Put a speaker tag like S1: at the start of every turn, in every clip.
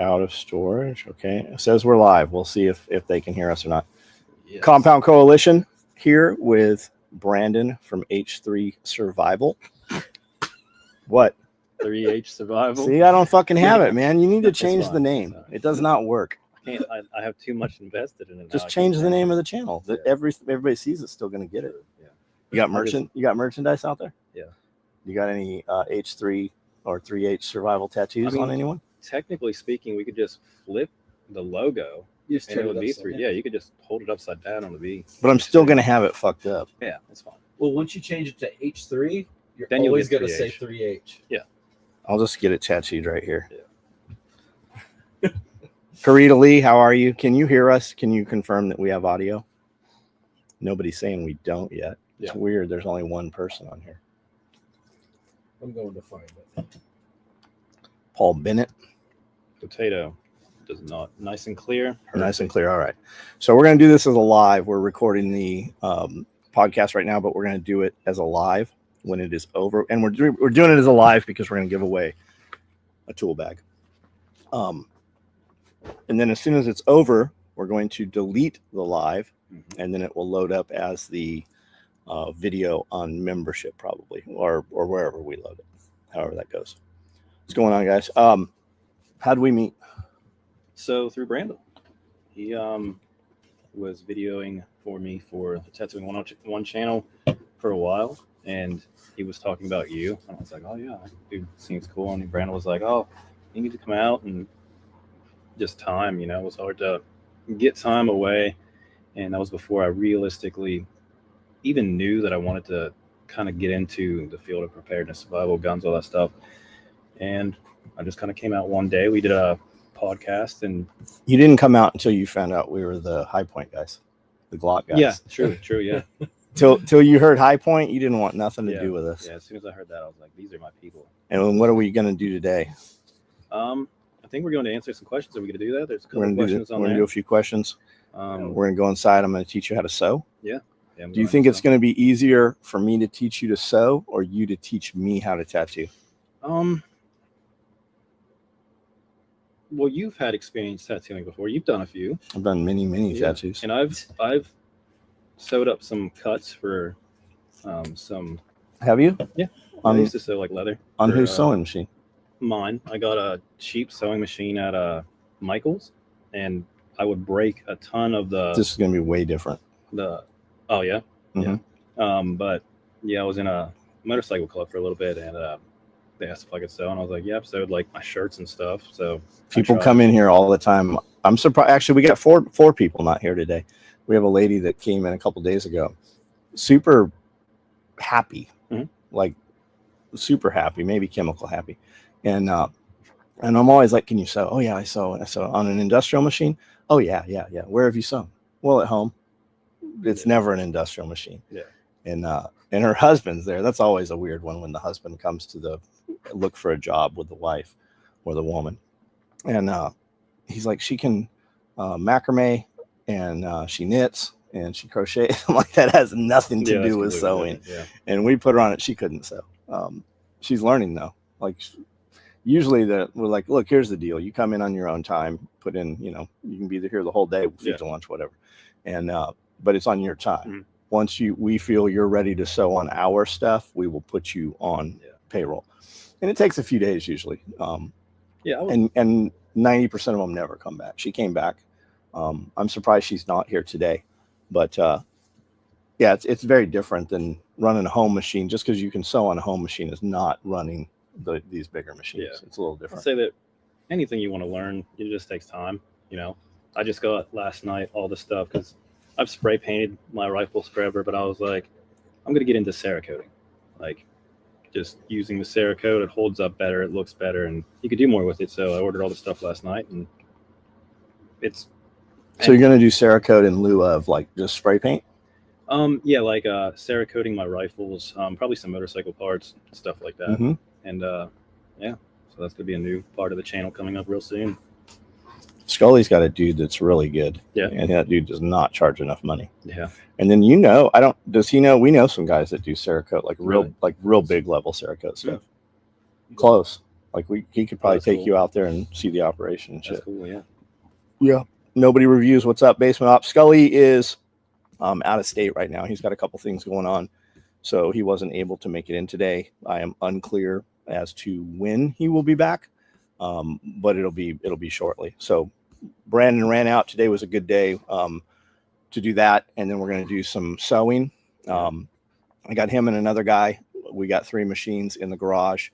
S1: out of storage. Okay. It says we're live. We'll see if they can hear us or not.
S2: Yes.
S1: Compound Coalition here with Brandon from H3 Survival. What?
S2: 3H Survival.
S1: See, I don't fucking have it, man. You need to change
S2: fine.
S1: the name. It does not work.
S2: I have too much invested in it.
S1: Just change the name of the channel.
S2: Yeah.
S1: Everybody sees it's still going to get it.
S2: Yeah.
S1: You got You got merchandise out there?
S2: Yeah.
S1: You got any H3 or 3H Survival tattoos on anyone?
S2: Technically speaking, we could just flip the logo. And it would be 3. Yeah, you could just hold it upside down on the V.
S1: But I'm still going to have it fucked up.
S2: Yeah, that's fine.
S3: Well, once you change it to H3, you're
S2: Then you'll
S3: always
S2: get
S3: going to
S2: 3H.
S3: say 3H.
S2: Yeah.
S1: I'll just get it tattooed right here.
S2: Yeah.
S1: Karita Lee, how are you? Can you hear us? Can you confirm that we have audio? Nobody's saying we don't yet. It's weird. There's only one person on here.
S3: I'm going to find it.
S1: Paul Bennett.
S2: Potato does not. Nice and clear.
S1: Nice and clear. All right. So we're going to do this as a live. We're recording the podcast right now, but we're going to do it as a live when it is over. And we're doing it as a live because we're going to give away a tool bag. And then as soon as it's over, we're going to delete the live, and then it will load up as the video on membership probably, or wherever we load it, however that goes. What's going on, guys? How do we meet?
S2: So through Brandon. He was videoing for me for the Tattooing 101 channel for a while, and he was talking about you. And I was like, oh yeah, dude, seems cool. And Brandon was like, oh, you need to come out. And just time, it was hard to get time away. And that was before I realistically even knew that I wanted to kind of get into the field of preparedness, survival, guns, all that stuff. And I just kind of came out one day. We did a podcast, and
S1: you didn't come out until you found out we were the High Point guys, the Glock guys.
S2: Yeah, true, yeah.
S1: Till you heard High Point, you didn't want nothing to do with us.
S2: Yeah, as soon as I heard that, I was like, these are my people.
S1: And what are we going to do today?
S2: I think we're going to answer some questions. Are we going to do that? There's a couple
S1: of
S2: questions on there.
S1: We're going to do a few questions. We're going to go inside. I'm going to teach you how to sew.
S2: Yeah.
S1: Do you think it's going to be easier for me to teach you to sew or you to teach me how to tattoo?
S2: Well, you've had experience tattooing before. You've done a few.
S1: I've done many tattoos.
S2: And I've sewed up some cuts for some.
S1: Have you?
S2: Yeah. I used to sew like leather.
S1: On whose sewing machine?
S2: Mine. I got a cheap sewing machine at Michael's, and I would break a ton of the.
S1: This is going to be way different.
S2: Oh yeah.
S1: Mm-hmm.
S2: Yeah. But yeah, I was in a motorcycle club for a little bit, and they asked if I could sew, and I was like, yeah, I've sewed like my shirts and stuff. So
S1: people come in here all the time. I'm surprised. Actually, we got four people not here today. We have a lady that came in a couple days ago, super happy, like super happy, maybe chemical happy. And I'm always like, can you sew? Oh yeah, I sew. I sew on an industrial machine. Oh yeah. Where have you sewn? Well, at home. It's never an industrial machine. Yeah. And her husband's there. That's always a weird one when the husband comes to look for a job with the wife or the woman. And he's like, she can macrame and she knits and she crochets. I'm like, that has nothing to do with sewing. Yeah. And we put her on it. She couldn't sew. She's learning though. Like usually we're like, look, here's the deal. You come in on your own time, put in, you can be here the whole day, feed you lunch, whatever. And, but it's on your time. Once we feel you're ready to sew on our stuff, we will put you on payroll. And it takes a few days usually. And 90% of them never come back. She came back. I'm surprised she's not here today, but it's very different than running a home machine. Just because you can sew on a home machine is not running these bigger machines. Yeah. It's a little different.
S2: I'd say that anything you want to learn, it just takes time. I just got last night all the stuff because I've spray painted my rifles forever, but I was like, I'm going to get into Cerakoting. Like just using the Cerakote, it holds up better, it looks better, and you could do more with it. So I ordered all the stuff last night, and
S1: So you're going to do Cerakote in lieu of like just spray paint?
S2: Yeah, like Cerakoting my rifles, probably some motorcycle parts, stuff like that. And so that's going to be a new part of the channel coming up real soon.
S1: Scully's got a dude that's really good.
S2: Yeah.
S1: And that dude does not charge enough money.
S2: Yeah.
S1: And then does he know? We know some guys that do Cerakote, like real big level Cerakote stuff. Close. Like he could probably
S2: That's
S1: take
S2: cool.
S1: you out there and see the operation and
S2: That's
S1: shit.
S2: cool. Yeah.
S1: Yeah. Nobody reviews. What's up, Basement Op? Scully is out of state right now. He's got a couple things going on, so he wasn't able to make it in today. I am unclear as to when he will be back, but it'll be shortly. So Brandon ran out today. Was a good day to do that, and then we're going to do some sewing. I got him and another guy. We got 3 machines in the garage,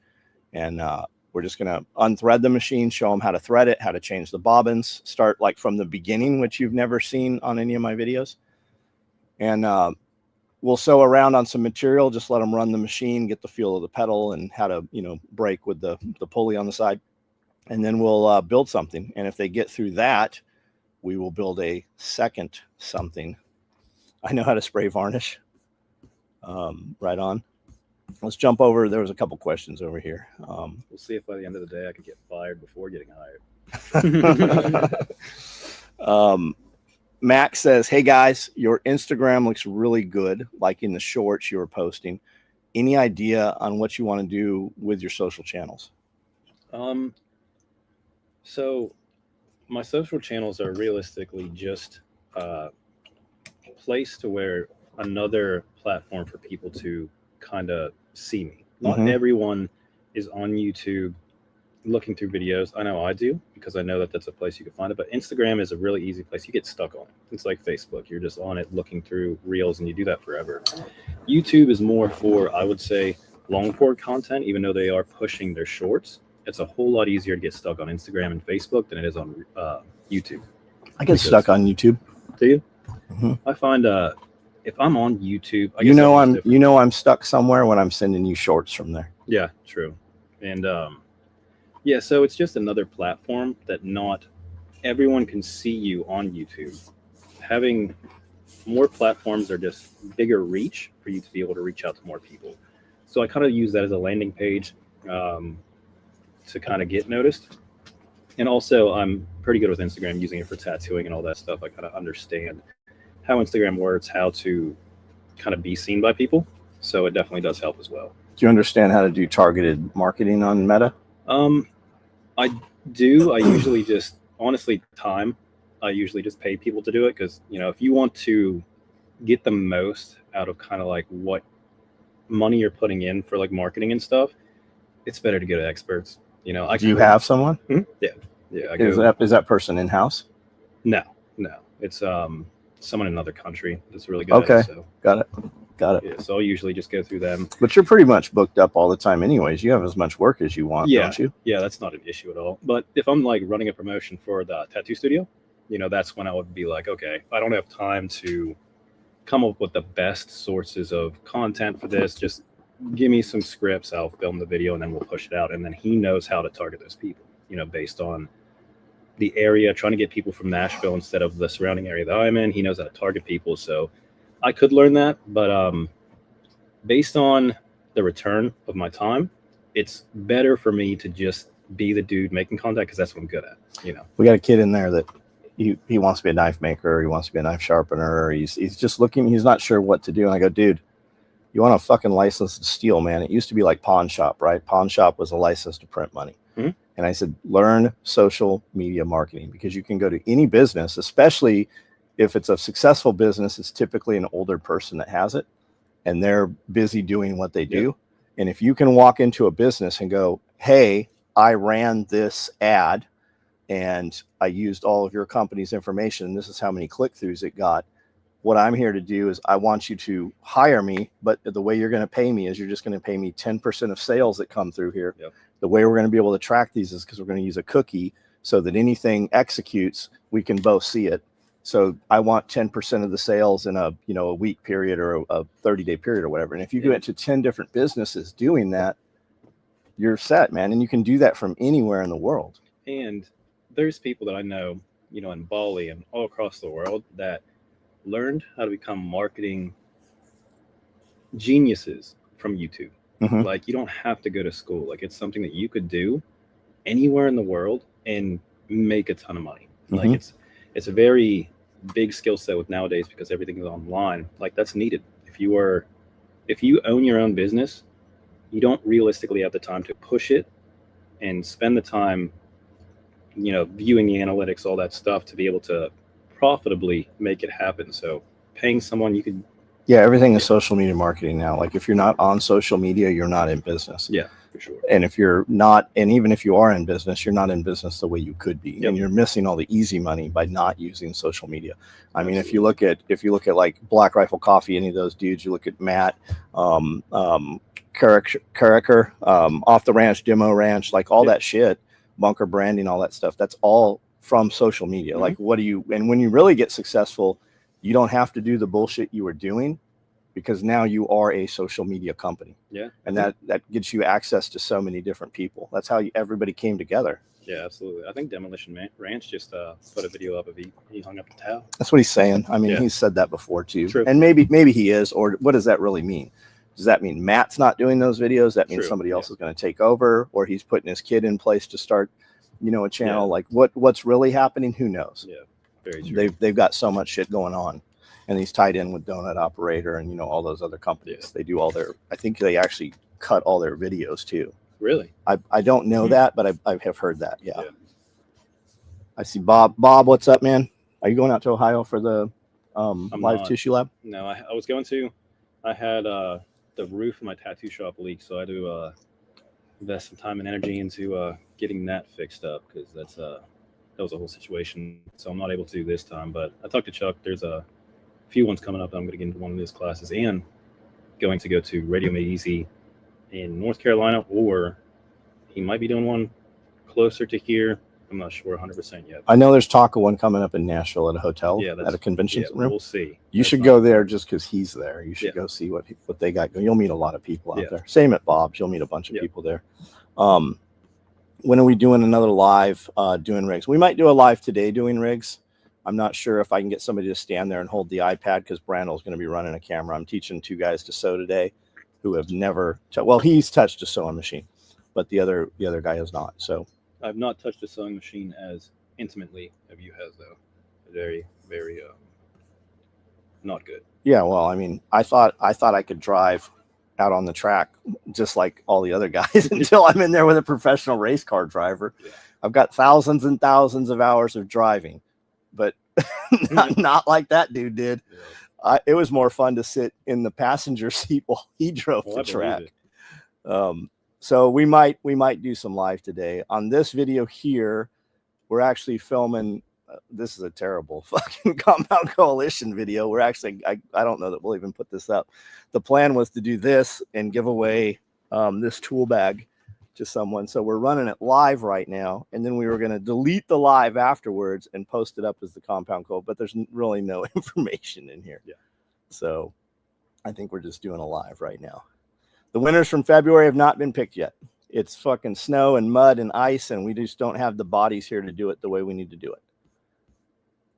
S1: and we're just going to unthread the machine, show them how to thread it, how to change the bobbins, start like from the beginning, which you've never seen on any of my videos. And we'll sew around on some material, just let them run the machine, get the feel of the pedal and how to, brake with the pulley on the side. And then we'll build something. And if they get through that, we will build a second something. I know how to spray varnish. Right on. Let's jump over. There was a couple questions over here.
S2: We'll see if by the end of the day I could get fired before getting hired.
S1: Max says, hey guys, your Instagram looks really good, like in the shorts you were posting. Any idea on what you want to do with your social channels?
S2: So my social channels are realistically just a place to where another platform for people to kind of see me. Not everyone is on YouTube looking through videos. I know I do, because I know that that's a place you can find it, but Instagram is a really easy place. You get stuck on it. It's like Facebook. You're just on it looking through reels, and you do that forever. YouTube is more for, I would say, long form content, even though they are pushing their shorts. It's a whole lot easier to get stuck on Instagram and Facebook than it is on YouTube.
S1: I get stuck on YouTube.
S2: Do you?
S1: Mm-hmm.
S2: I find if I'm on YouTube,
S1: I'm stuck somewhere when I'm sending you shorts from there.
S2: Yeah, true. And yeah, so it's just another platform that not everyone can see you on YouTube. Having more platforms are just bigger reach for you to be able to reach out to more people. So I kind of use that as a landing page to kind of get noticed. And also, I'm pretty good with Instagram, using it for tattooing and all that stuff. I kind of understand how Instagram works, how to kind of be seen by people. So it definitely does help as well.
S1: Do you understand how to do targeted marketing on Meta?
S2: I do. I usually just, honestly, I usually just pay people to do it, because, if you want to get the most out of kind of like what money you're putting in for like marketing and stuff, it's better to go to experts.
S1: Do you have someone?
S2: Yeah.
S1: Is that person in-house?
S2: No. It's someone in another country that's really good.
S1: Okay.
S2: At it, so.
S1: Got it.
S2: Yeah, so I'll usually just go through them.
S1: But you're pretty much booked up all the time anyways. You have as much work as you want, don't you?
S2: Yeah, that's not an issue at all. But if I'm like running a promotion for the tattoo studio, that's when I would be like, okay, I don't have time to come up with the best sources of content for this. Just give me some scripts, I'll film the video, and then we'll push it out. And then he knows how to target those people, based on the area, trying to get people from Nashville instead of the surrounding area that I'm in. He knows how to target people. So I could learn that, but based on the return of my time, it's better for me to just be the dude making contact, because that's what I'm good at.
S1: We got a kid in there that he wants to be a knife maker, he wants to be a knife sharpener, he's just looking, he's not sure what to do. And I go, dude, you want a fucking license to steal, man? It used to be like pawn shop, right? Pawn shop was a license to print money. And I said, learn social media marketing, because you can go to any business, especially if it's a successful business. It's typically an older person that has it, and they're busy doing what they do. And if you can walk into a business and go, hey, I ran this ad and I used all of your company's information, and this is how many click-throughs it got. What I'm here to do is I want you to hire me, but the way you're going to pay me is you're just going to pay me 10% of sales that come through here. The way we're going to be able to track these is because we're going to use a cookie, so that anything executes, we can both see it. So I want 10% of the sales in a week period or a 30-day period or whatever. And if you go into 10 different businesses doing that, you're set, man. And you can do that from anywhere in the world.
S2: And there's people that I know, in Bali and all across the world, that learned how to become marketing geniuses from YouTube. Like, you don't have to go to school. Like, it's something that you could do anywhere in the world and make a ton of money. Like, it's a very big skill set with nowadays, because everything is online. Like, that's needed. If you own your own business, you don't realistically have the time to push it and spend the time, viewing the analytics, all that stuff, to be able to profitably make it happen. So paying someone, you could.
S1: Yeah, everything is social media marketing now. Like if you're not on social media, you're not in business.
S2: Yeah, for sure.
S1: And if you're not, and even if you are in business, you're not in business the way you could be.
S2: Yep.
S1: And you're missing all the easy money by not using social media. I mean,
S2: Absolutely.
S1: if you look at like Black Rifle Coffee, any of those dudes, you look at Matt, Carricker, Off the Ranch, Demo Ranch, like all that shit, Bunker Branding, all that stuff. That's all from social media.
S2: Mhm.
S1: Like and when you really get successful, you don't have to do the bullshit you were doing, because now you are a social media company.
S2: Yeah.
S1: And that gets you access to so many different people. That's how everybody came together.
S2: Yeah, absolutely. I think Demolition Ranch just put a video up of he hung up the towel.
S1: That's what he's saying. I mean,
S2: Yeah.
S1: he's said that before too.
S2: True.
S1: And maybe he is, or what does that really mean? Does that mean Matt's not doing those videos? That means
S2: True.
S1: somebody else
S2: Yeah.
S1: is going to take over, or he's putting his kid in place to start, a channel.
S2: Yeah.
S1: Like what's really happening? Who knows?
S2: Yeah, very true.
S1: They've got so much shit going on. And he's tied in with Donut Operator and all those other companies.
S2: Yeah.
S1: They do all their. I think they actually cut all their videos too.
S2: Really?
S1: I don't know
S2: Mhm.
S1: that, but I have heard that. Yeah.
S2: Yeah.
S1: I see Bob. Bob, what's up, man? Are you going out to Ohio for the
S2: I'm
S1: live
S2: not.
S1: tissue lab?
S2: No, I was going to. I had the roof of my tattoo shop leak, so I had to invest some time and energy into getting that fixed up, because that was a whole situation. So I'm not able to do this time. But I talked to Chuck. There's a few ones coming up. I'm going to get into one of his classes, and going to go to Radio Made Easy in North Carolina, or he might be doing one closer to here. I'm not sure 100% yet.
S1: I know there's talk of one coming up in Nashville at a hotel,
S2: Yeah,
S1: at a convention room.
S2: We'll see.
S1: You should go there just because he's there. You should go see what they got. You'll meet a lot of people out there. Same at Bob's. You'll meet a bunch of people there. When are we doing another live doing rigs? We might do a live today doing rigs. I'm not sure if I can get somebody to stand there and hold the iPad, because Brandle's going to be running a camera. I'm teaching 2 guys to sew today who have never he's touched a sewing machine, but the other guy has not. So
S2: I've not touched a sewing machine as intimately as you has, though. Very, very not good.
S1: Yeah, well, I mean, I thought I could drive out on the track just like all the other guys until I'm in there with a professional race car driver.
S2: Yeah.
S1: I've got thousands and thousands of hours of driving, but not like that dude did.
S2: Yeah.
S1: It was more fun to sit in the passenger seat while he drove the
S2: I believe
S1: track. So we might do some live today. On this video here, we're actually filming. This is a terrible fucking Compound Coalition video. We're actually, I don't know that we'll even put this up. The plan was to do this and give away this tool bag to someone. So we're running it live right now. And then we were going to delete the live afterwards and post it up as the Compound Coal, but there's really no information in here.
S2: Yeah.
S1: So I think we're just doing a live right now. The winners from February have not been picked yet. It's fucking snow and mud and ice, and we just don't have the bodies here to do it the way we need to do it.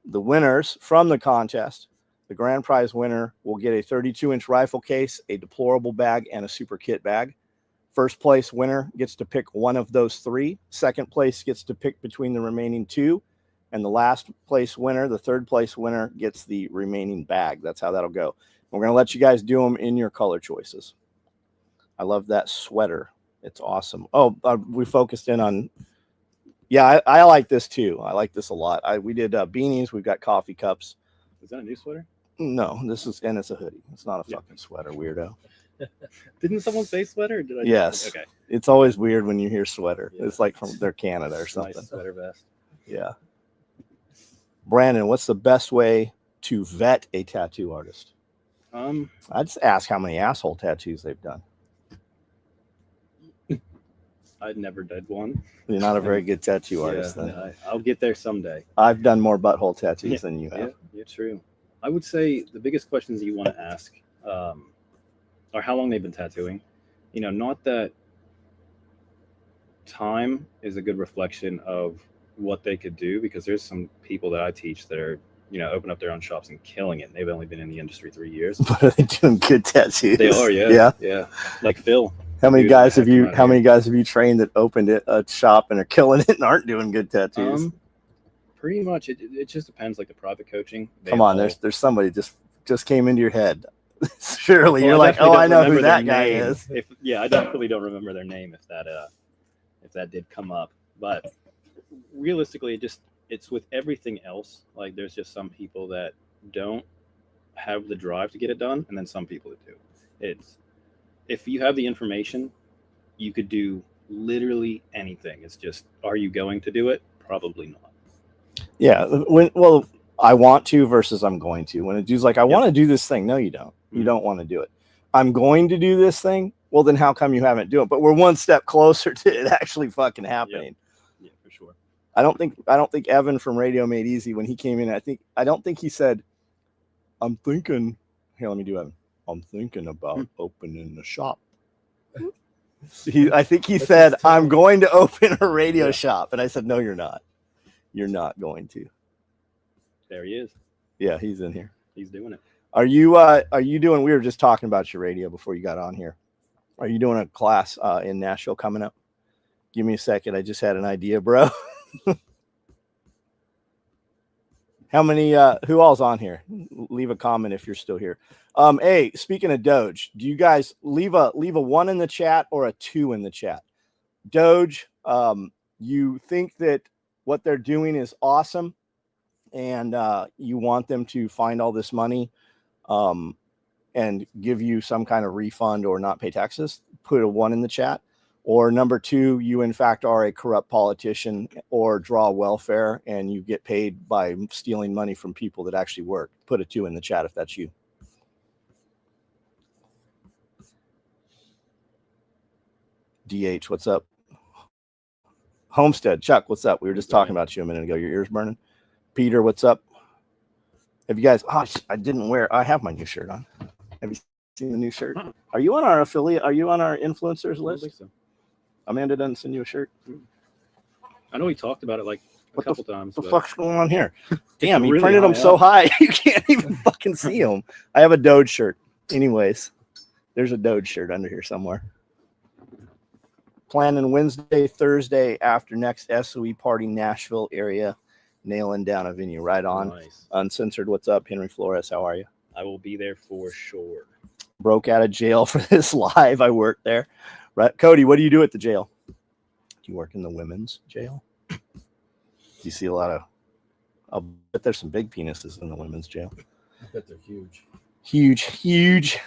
S1: The winners from the contest, the grand prize winner will get a 32-inch rifle case, a deplorable bag, and a super kit bag. First place winner gets to pick one of those 3. Second place gets to pick between the remaining 2. And the last place winner, the third place winner, gets the remaining bag. That's how that'll go. We're going to let you guys do them in your color choices. I love that sweater. It's awesome. Oh, we focused in on... Yeah, I like this too. I like this a lot. We did beanies. We've got coffee cups.
S2: Is that a new sweater?
S1: No, and it's a hoodie. It's not a fucking sweater, weirdo.
S2: Didn't someone say sweater? Or did I?
S1: Yes.
S2: Okay.
S1: It's always weird when you hear sweater.
S2: Yeah.
S1: It's like they're Canada or something.
S2: Nice sweater vest.
S1: Yeah. Brandon, what's the best way to vet a tattoo artist? I just ask how many asshole tattoos they've done.
S2: I'd never did one.
S1: You're not a very good tattoo artist, then.
S2: I'll get there someday.
S1: I've done more butthole tattoos than you have.
S2: Yeah, true. I would say the biggest questions you want to ask are how long they've been tattooing. Not that time is a good reflection of what they could do, because there's some people that I teach that are, open up their own shops and killing it. And they've only been in the industry 3 years.
S1: But are they doing good tattoos?
S2: They are, yeah. Yeah. Like Phil.
S1: How many guys have you trained that opened a shop and are killing it and aren't doing good tattoos?
S2: Pretty much. It just depends, like the private coaching.
S1: Come on, there's somebody just came into your head. Surely you're like, oh, I know who that guy is.
S2: I definitely don't remember their name if if that did come up. But realistically, it's with everything else. Like there's just some people that don't have the drive to get it done, and then some people that do. It's if you have the information, you could do literally anything. It's just, are you going to do it? Probably not.
S1: Yeah. Well, I want to versus I'm going to. When a dude's like, I want to do this thing. No, you don't. You don't want to do it. I'm going to do this thing. Well, then how come you haven't do it? But we're one step closer to it actually fucking happening.
S2: Yeah, for sure.
S1: I don't think Evan from Radio Made Easy, when he came in, I don't think he said, I'm thinking, here, let me do Evan. I'm thinking about opening the shop. I think he said, I'm going to open a radio shop. And I said, no, you're not. You're not going to.
S2: There he is.
S1: Yeah, he's in here.
S2: He's doing it.
S1: Are you doing, we were just talking about your radio before you got on here. Are you doing a class in Nashville coming up? Give me a second. I just had an idea, bro. How many, who all's on here? Leave a comment if you're still here. Hey, speaking of Doge, do you guys leave a 1 in the chat or a 2 in the chat? Doge, you think that what they're doing is awesome and you want them to find all this money and give you some kind of refund or not pay taxes? Put a 1 in the chat. Or number 2, you in fact are a corrupt politician or draw welfare and you get paid by stealing money from people that actually work. Put a 2 in the chat if that's you. DH, what's up? Homestead, Chuck, what's up? We were just talking about you a minute ago. Your ears burning. Peter, what's up? Have you guys, I have my new shirt on. Have you seen the new shirt? Are you on our affiliate? Are you on our influencers list?
S2: I think so.
S1: Amanda doesn't send you a shirt.
S2: I know we talked about it like a couple times.
S1: What the fuck's going on here? Damn, he
S2: really
S1: printed them so high you can't even fucking see them. I have a Doge shirt. Anyways, there's a Doge shirt under here somewhere. Planning Wednesday, Thursday after next SOE party, Nashville area. Nailing down a venue. Right on.
S2: Nice.
S1: Uncensored. What's up, Henry Flores? How are you?
S2: I will be there for sure.
S1: Broke out of jail for this live. I worked there. Right, Cody, what do you do at the jail? Do you work in the women's jail? Do you see a lot of, I'll bet there's some big penises in the women's jail.
S3: I bet they're huge.
S1: Huge. Did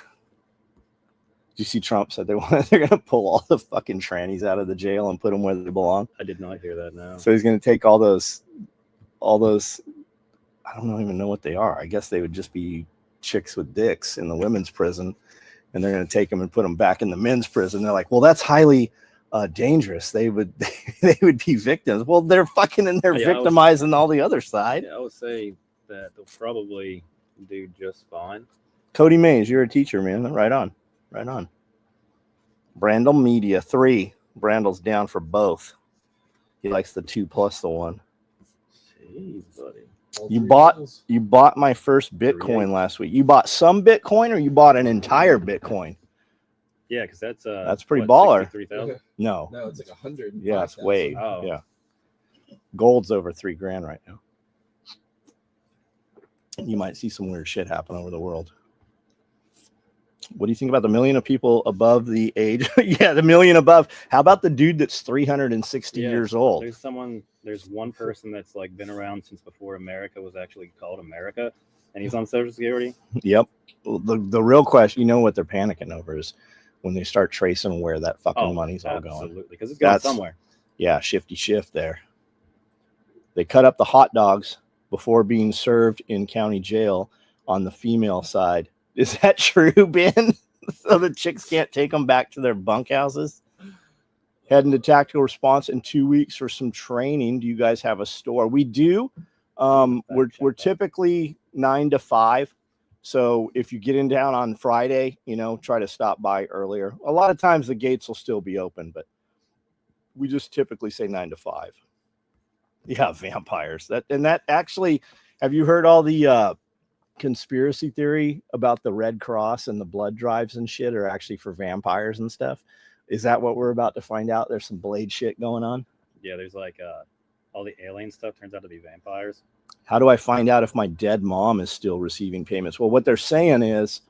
S1: you see Trump said they're going to pull all the fucking trannies out of the jail and put them where they belong?
S2: I did not hear that, no.
S1: So he's going to take all those, I don't even know what they are. I guess they would just be chicks with dicks in the women's prison. And they're going to take them and put them back in the men's prison. They're like, well, that's highly dangerous. They would be victims. Well, they're fucking in there victimizing all the other side.
S2: Yeah, I would say that they'll probably do just fine.
S1: Cody Mays, you're a teacher, man. Right on. Brandel Media 3. Brandel's down for both. He likes the 2 plus the 1.
S2: Jeez, buddy.
S1: You bought my first Bitcoin last week. You bought some Bitcoin or you bought an entire Bitcoin?
S2: Yeah, because
S1: that's pretty baller.
S2: 3,000.
S3: No, it's like 100.
S1: Yeah, it's way.
S2: Oh.
S1: Yeah. Gold's over $3,000 right now. You might see some weird shit happen over the world. What do you think about the million of people above the age? Yeah, the million above. How about the dude that's 360 years old?
S2: There's one person that's like been around since before America was actually called America, and he's on Social Security. Yep.
S1: The real question, you know what they're panicking over is when they start tracing where that fucking money's all going.
S2: Absolutely, because it's going somewhere.
S1: Yeah, shifty shift there. They cut up the hot dogs before being served in county jail on the female side. Is that true, Ben? So the chicks can't take them back to their bunkhouses? Heading to tactical response in 2 weeks for some training. Do you guys have a store? We do. We're typically 9 to 5. So if you get in town on Friday, try to stop by earlier. A lot of times the gates will still be open, but we just typically say 9 to 5. Yeah, vampires. That actually, have you heard all the conspiracy theory about the Red Cross and the blood drives and shit are actually for vampires and stuff? Is that what we're about to find out? There's some Blade shit going on.
S2: Yeah, there's like all the alien stuff turns out to be vampires.
S1: How do I find out if my dead mom is still receiving payments? Well, what they're saying is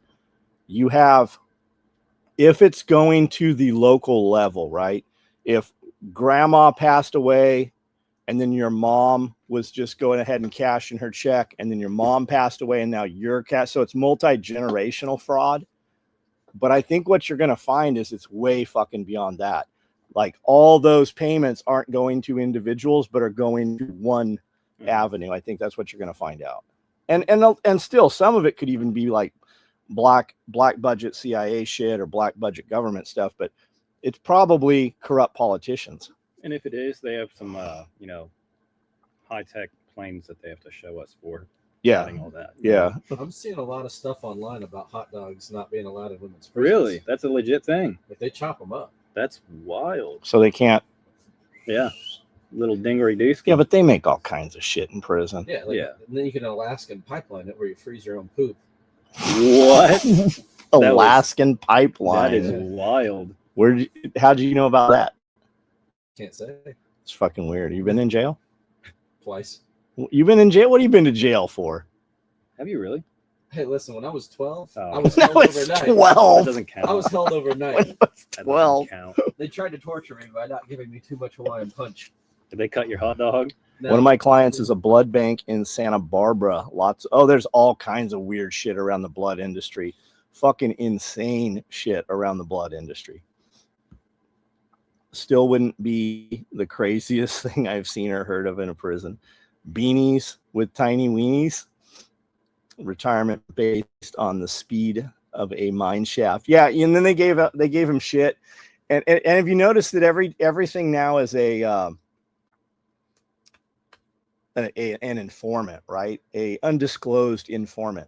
S1: if it's going to the local level, right? If grandma passed away, and then your mom was just going ahead and cashing her check, and then your mom passed away, and now you're cash. So it's multi-generational fraud. But I think what you're going to find is it's way fucking beyond that. Like all those payments aren't going to individuals, but are going to one avenue. I think that's what you're going to find out. And still, some of it could even be like black budget CIA shit or black budget government stuff, but it's probably corrupt politicians.
S2: And if it is, they have some, high tech planes that they have to show us for.
S1: Yeah.
S2: All that.
S1: Yeah.
S3: I'm seeing a lot of stuff online about hot dogs not being allowed in women's prisons.
S2: Really? That's a legit thing.
S3: But they chop them up.
S2: That's wild.
S1: So they can't.
S2: Yeah. Little dingery dooski.
S1: Yeah, but they make all kinds of shit in prison.
S3: Yeah.
S2: Yeah.
S3: And then you can Alaskan pipeline it where you freeze your own poop.
S2: What?
S1: Alaskan
S2: That
S1: pipeline.
S2: is wild.
S1: How do you know about that?
S3: Can't say.
S1: It's fucking weird. You been in jail?
S3: Twice.
S1: You've been in jail? What have you been to jail for?
S2: Have you really?
S3: Hey, listen, when I was 12,
S2: Oh.
S3: I was
S1: That
S3: held
S1: was
S3: overnight.
S2: That
S1: 12.
S2: doesn't count.
S3: I was held overnight.
S1: When I was
S2: That doesn't
S1: 12.
S2: count.
S3: They tried to torture me by not giving me too much Hawaiian punch.
S2: Did they cut your hot dog?
S1: One of my clients is a blood bank in Santa Barbara. There's all kinds of weird shit around the blood industry. Fucking insane shit around the blood industry. Still wouldn't be the craziest thing I've seen or heard of in a prison. Beanies with tiny weenies. Retirement based on the speed of a mine shaft. Yeah, and then they gave him shit. And have you noticed that everything now is an informant, right? A undisclosed informant,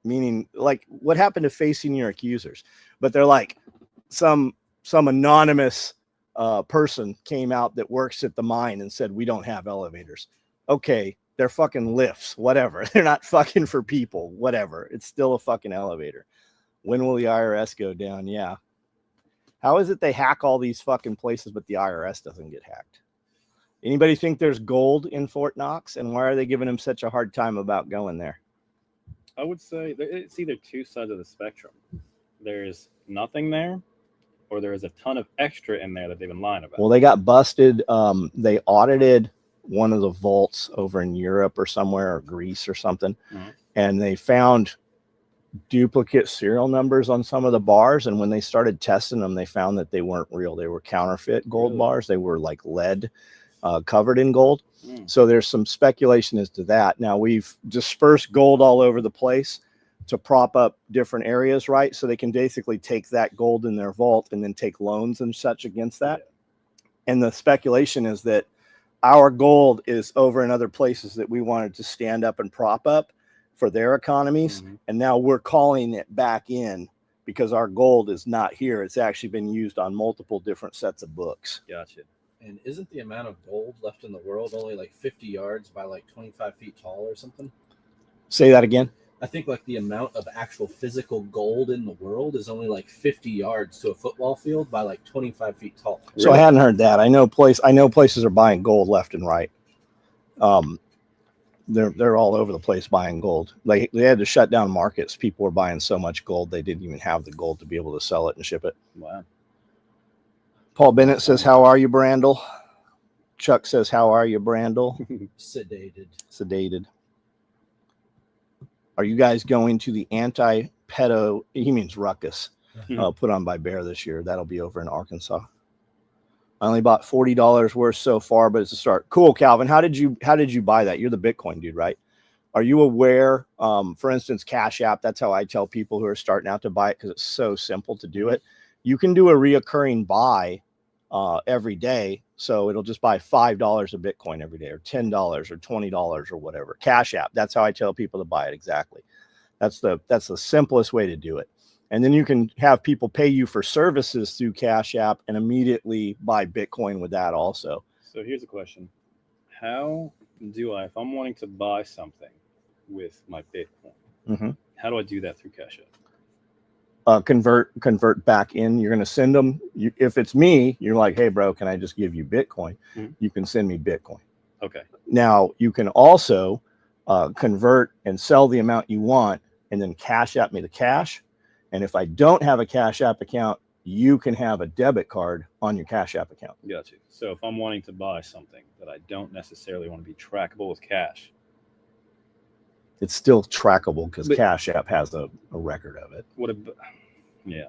S1: meaning like what happened to facing your accusers? But they're like some anonymous person came out that works at the mine and said, we don't have elevators. Okay, they're fucking lifts, whatever. They're not fucking for people, whatever. It's still a fucking elevator. When will the IRS go down? Yeah. How is it they hack all these fucking places, but the IRS doesn't get hacked? Anybody think there's gold in Fort Knox? And why are they giving him such a hard time about going there?
S2: I would say it's either two sides of the spectrum. There's nothing there, or there is a ton of extra in there that they've been lying about.
S1: Well, they got busted. They audited one of the vaults over in Europe or somewhere, or Greece or something. Mm-hmm. And they found duplicate serial numbers on some of the bars. And when they started testing them, they found that they weren't real. They were counterfeit gold bars. They were like lead covered in gold. So there's some speculation as to that. Now we've dispersed gold all over the place to prop up different areas, right? So they can basically take that gold in their vault and then take loans and such against that. And the speculation is that our gold is over in other places that we wanted to stand up and prop up for their economies. Mm-hmm. And now we're calling it back in because our gold is not here. It's actually been used on multiple different sets of books.
S2: Gotcha.
S3: And isn't the amount of gold left in the world only like 50 yards by like 25 feet tall or something?
S1: Say that again.
S3: I think like the amount of actual physical gold in the world is only like 50 yards to a football field by like 25 feet tall.
S1: So I hadn't heard that. I know places are buying gold left and right. They're all over the place buying gold. They had to shut down markets. People were buying so much gold they didn't even have the gold to be able to sell it and ship it.
S2: Wow.
S1: Paul Bennett says, "How are you, Brandel?" Chuck says, "How are you, Brandel?" Sedated. Are you guys going to the anti-pedo? He means ruckus. Put on by Bear this year. That'll be over in Arkansas. I only bought $40 worth so far, but it's a start. Cool, Calvin. How did you buy that? You're the Bitcoin dude, right? Are you aware? For instance, Cash App. That's how I tell people who are starting out to buy it because it's so simple to do it. You can do a reoccurring buy every day, so it'll just buy $5 of Bitcoin every day, or $10 or $20 or whatever. Cash App. That's how I tell people to buy it exactly. That's the simplest way to do it. And then you can have people pay you for services through Cash App and immediately buy Bitcoin with that also.
S2: So here's a question. How do I, if I'm wanting to buy something with my Bitcoin, how do I do that through Cash App? Convert back in. You're going to send them. If it's me, you're like, hey, bro, can I just give you Bitcoin? You can send me Bitcoin. Okay.
S1: Now, you can also convert and sell the amount you want and then Cash App me the cash. And if I don't have a Cash App account, you can have a debit card on your Cash App account.
S2: Got you. So if I'm wanting to buy something that I don't necessarily want to be trackable with cash,
S1: It's still trackable because
S2: But-
S1: Cash App has a record of it.
S2: yeah,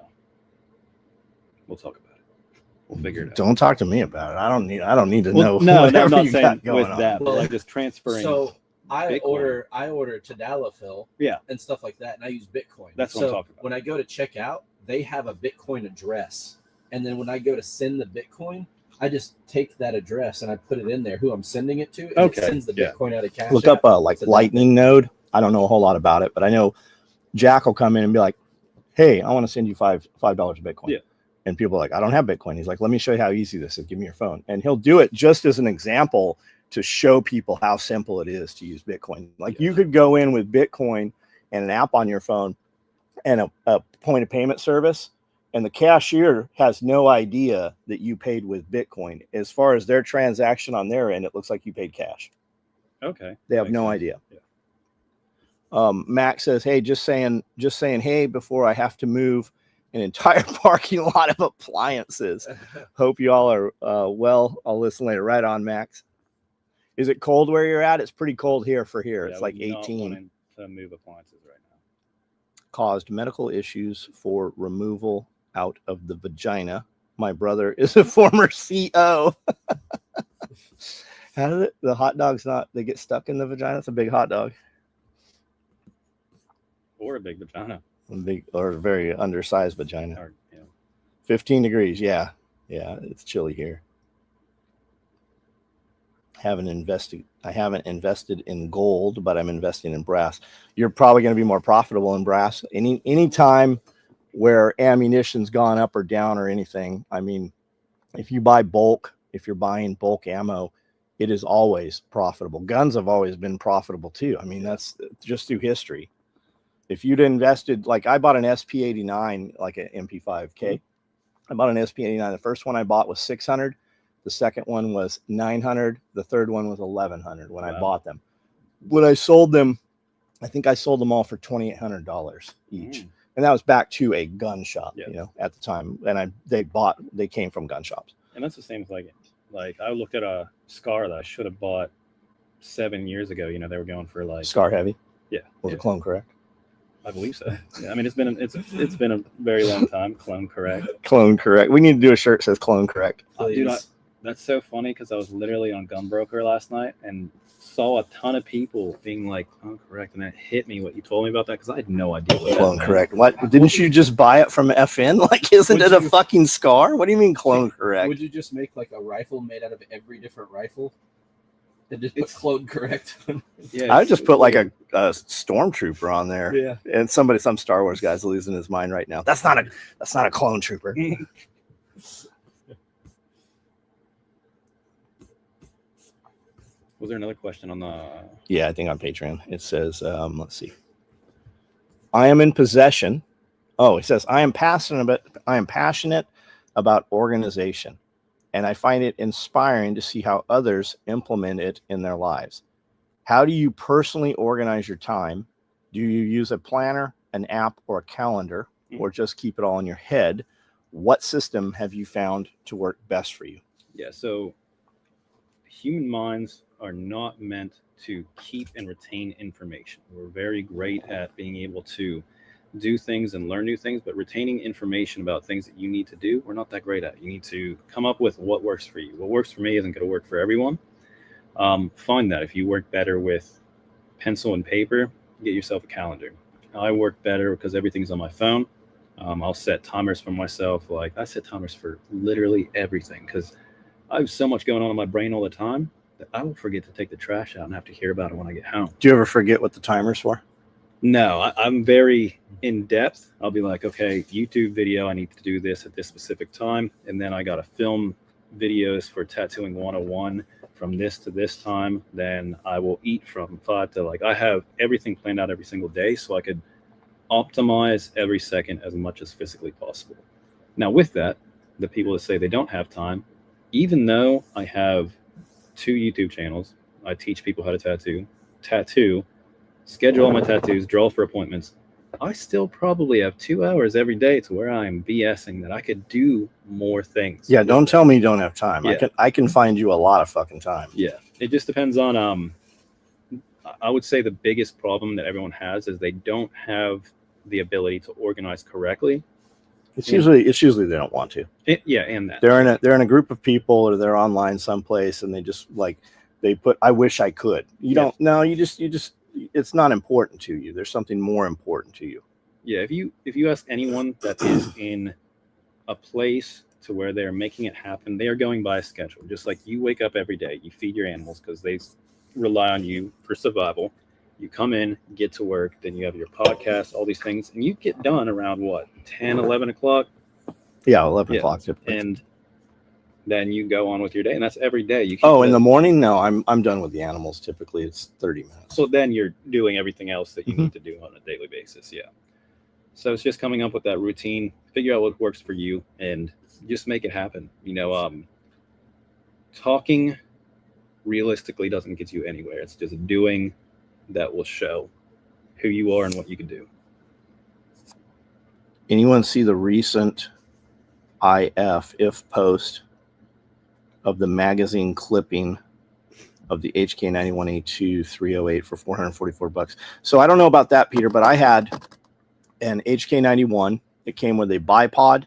S2: we'll talk about it. We'll figure it out.
S1: Don't talk to me about it. I don't need to
S2: Well,
S1: know.
S2: no, I'm
S1: whatever
S2: not
S1: you
S2: saying
S1: got going
S2: with
S1: on.
S2: that, but
S3: Well,
S2: like just transferring.
S3: So I
S2: Bitcoin.
S3: order Tadalafil
S2: Yeah.
S3: and stuff like that, and I use Bitcoin.
S2: That's what
S3: so
S2: I'm talking about.
S3: when I go to check out, they have a Bitcoin address, and then when I go to send the Bitcoin, I just take that address and I put it in there who I'm sending it to, and
S2: Okay,
S3: it sends the
S2: yeah.
S3: Bitcoin out of Cash
S1: Look
S3: App.
S1: up like
S3: So that-
S1: Lightning Node. I don't know a whole lot about it, but I know Jack will come in and be like, "Hey, I want to send you $5 of Bitcoin."
S2: Yeah.
S1: And people are like, "I don't have Bitcoin." He's like, "Let me show you how easy this is. Give me your phone." And he'll do it just as an example to show people how simple it is to use Bitcoin. Like you could go in with Bitcoin and an app on your phone and a point of payment service, and the cashier has no idea that you paid with Bitcoin. As far as their transaction on their end, it looks like you paid cash.
S2: Okay.
S1: They have
S2: Makes
S1: no
S2: sense.
S1: idea.
S2: Yeah.
S1: Max says, "Hey, just saying, hey, before I have to move an entire parking lot of appliances. Hope you all are well. I'll listen later." Right on, Max. Is it cold where you're at? It's pretty cold here.
S2: Yeah,
S1: It's like
S2: we're not
S1: 18.
S2: wanting to move appliances right now.
S1: Caused medical issues for removal out of the vagina. My brother is a former CO. How did the hot dogs they get stuck in the vagina? It's a big hot dog.
S2: Or a big vagina.
S1: A big or a very undersized vagina.
S2: Or, you know,
S1: 15 degrees. Yeah. It's chilly here. I haven't invested in gold, but I'm investing in brass. You're probably going to be more profitable in brass. Any time where ammunition's gone up or down or anything. I mean, if you're buying bulk ammo, it is always profitable. Guns have always been profitable too. I mean, that's just through history. If you'd invested, like I bought an SP89, like an MP5K. I bought an SP89. The first one I bought was 600. The second one was 900. The third one was 1100 when I bought them. When I sold them, I think I sold them all for $2,800 each. And that was back to a gun shop, at the time. And they came from gun shops.
S2: And that's the same with like I looked at a Scar that I should have bought 7 years ago. They were going for like
S1: Scar Heavy.
S2: Yeah.
S1: Was it clone correct?
S2: I believe so. Yeah, I mean, it's been a very long time. Clone correct.
S1: Clone correct. We need to do a shirt that says clone correct.
S2: Dude, that's so funny because I was literally on Gunbroker last night and saw a ton of people being like, "Oh, correct," and it hit me what you told me about that because I had no idea what
S1: Clone
S2: that
S1: correct. What? Didn't you just buy it from FN? Like, isn't it a fucking Scar? What do you mean clone correct?
S3: Would you just make like a rifle made out of every different rifle? And just put clone correct.
S2: Yeah,
S1: I would just put like a stormtrooper on there.
S3: Yeah.
S1: And some Star Wars guy's losing his mind right now. That's not a clone trooper.
S2: Was there another question on the?
S1: Yeah, I think on Patreon it says, let's see. I am in possession. Oh, it says I am passionate about organization, and I find it inspiring to see how others implement it in their lives. How do you personally organize your time? Do you use a planner, an app, or a calendar, or just keep it all in your head? What system have you found to work best for you?
S2: Yeah, so human minds are not meant to keep and retain information. We're very great at being able to do things and learn new things, but retaining information about things that you need to do, we're not that great at. You need to come up with what works for you. What works for me isn't going to work for everyone. Find that. If you work better with pencil and paper, get yourself a calendar. I work better because everything's on my phone. I'll set timers for myself. Like I set timers for literally everything because I have so much going on in my brain all the time that I will forget to take the trash out and have to hear about it when I get home.
S1: Do you ever forget what the timer's for?
S2: No, I'm very in depth. I'll be like, okay, YouTube video, I need to do this at this specific time. And then I got to film videos for Tattooing 101 from this to this time. Then I will eat from 5 to I have everything planned out every single day so I could optimize every second as much as physically possible. Now with that, the people that say they don't have time, even though I have 2 YouTube channels, I teach people how to tattoo, schedule all my tattoos, draw for appointments. I still probably have 2 hours every day to where I'm BSing that I could do more things.
S1: Yeah, don't tell me you don't have time.
S2: Yeah.
S1: I can find you a lot of fucking time.
S2: Yeah, it just depends on. I would say the biggest problem that everyone has is they don't have the ability to organize correctly.
S1: It's usually they don't want to.
S2: And that
S1: They're in a group of people, or they're online someplace, and they just like they put. I wish I could. You don't. No, you just. It's not important to you. There's something more important to you.
S2: Yeah, if you ask anyone that is in a place to where they're making it happen, they are going by a schedule. Just like you wake up every day, you feed your animals because they rely on you for survival. You come in, get to work, then you have your podcast, all these things, and you get done around what, 10, 11 o'clock?
S1: Yeah, 11 o'clock typically.
S2: And then you go on with your day, and that's every day.
S1: In the morning? No, I'm done with the animals. Typically, it's 30 minutes.
S2: So then you're doing everything else that you need to do on a daily basis. Yeah. So it's just coming up with that routine, figure out what works for you, and just make it happen. Talking realistically doesn't get you anywhere. It's just doing that will show who you are and what you can do.
S1: Anyone see the recent if post of the magazine clipping of the HK91A2 308 for $444? So I don't know about that, Peter, but I had an HK91. It came with a bipod,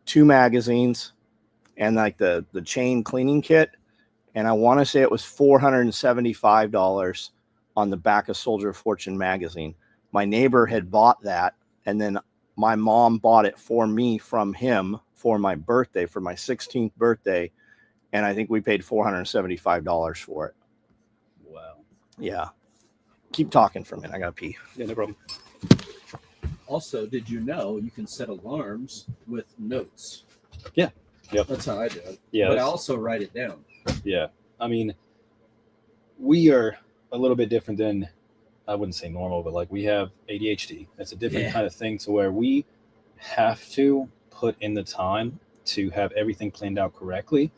S1: 2 magazines, and like the chain cleaning kit. And I want to say it was $475 on the back of Soldier of Fortune magazine. My neighbor had bought that, and then my mom bought it for me from him for my birthday, for my 16th birthday. And I think we paid $475 for it.
S2: Wow.
S1: Yeah. Keep talking for a minute. I got to pee.
S2: Yeah, no problem.
S3: Also, did you know you can set alarms with notes?
S2: Yeah. Yep.
S3: That's how I do it.
S2: Yeah.
S3: But I also write it down.
S2: Yeah. I mean, we are a little bit different than, I wouldn't say normal, but like we have ADHD. It's a different kind of thing to where we have to put in the time to have everything planned out correctly.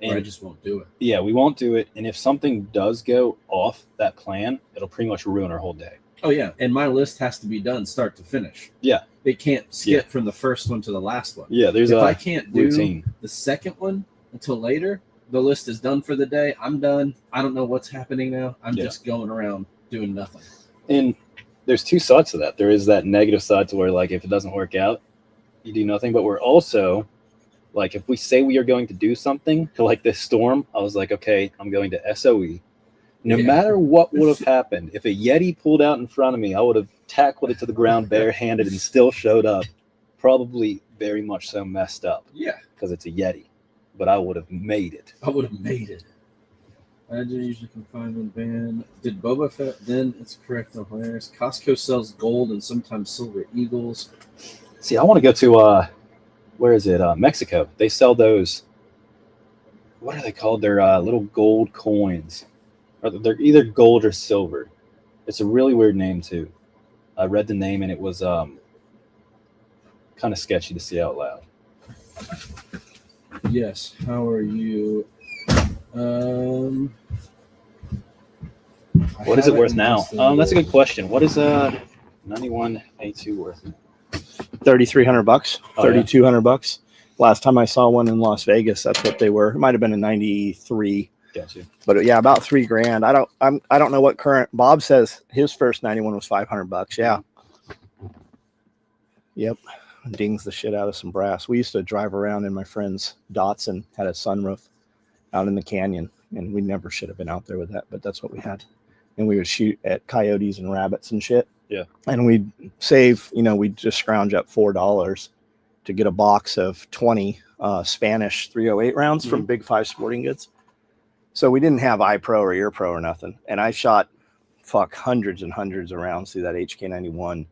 S2: And
S3: I just won't do it.
S2: Yeah, we won't do it. And if something does go off that plan, it'll pretty much ruin our whole day.
S3: Oh, yeah. And my list has to be done start to finish.
S2: Yeah.
S3: It can't skip from the first one to the last one.
S2: Yeah, if
S3: I can't do
S2: routine.
S3: The second one until later, the list is done for the day. I'm done. I don't know what's happening now. I'm just going around doing nothing.
S2: And there's 2 sides to that. There is that negative side to where, like, if it doesn't work out, you do nothing. But we're also, like, if we say we are going to do something, like this storm, I was like, okay, I'm going to SOE. No matter what would have happened, if a Yeti pulled out in front of me, I would have tackled it to the ground barehanded and still showed up. Probably very much so messed up.
S3: Yeah.
S2: Because it's a Yeti. But I would have made it.
S3: I would have made it. I do usually confine the band. Did Boba Fett? Then it's correct. No hilarious. Costco sells gold and sometimes silver eagles.
S2: See, I want to go to where is it? Mexico. They sell those. What are they called? They're little gold coins. Or they're either gold or silver. It's a really weird name too. I read the name and it was kind of sketchy to say out loud.
S3: Yes. How are you?
S2: What is it worth now? That's a good question. What is 91A2 worth?
S1: $3,300, $3,200. Last time I saw one in Las Vegas, that's what they were. It might have been a 93.
S2: Gotcha.
S1: But yeah, about $3,000. I don't know what current. Bob says his first 91 was $500. Yeah. Yep. Dings the shit out of some brass. We used to drive around in my friend's Datsun, had a sunroof out in the canyon, and we never should have been out there with that, but that's what we had. And we would shoot at coyotes and rabbits and shit.
S2: Yeah.
S1: And we'd save, we'd just scrounge up $4 to get a box of 20 Spanish 308 rounds from Big 5 Sporting Goods. So we didn't have iPro or EarPro or nothing. And I shot hundreds and hundreds of rounds through that HK91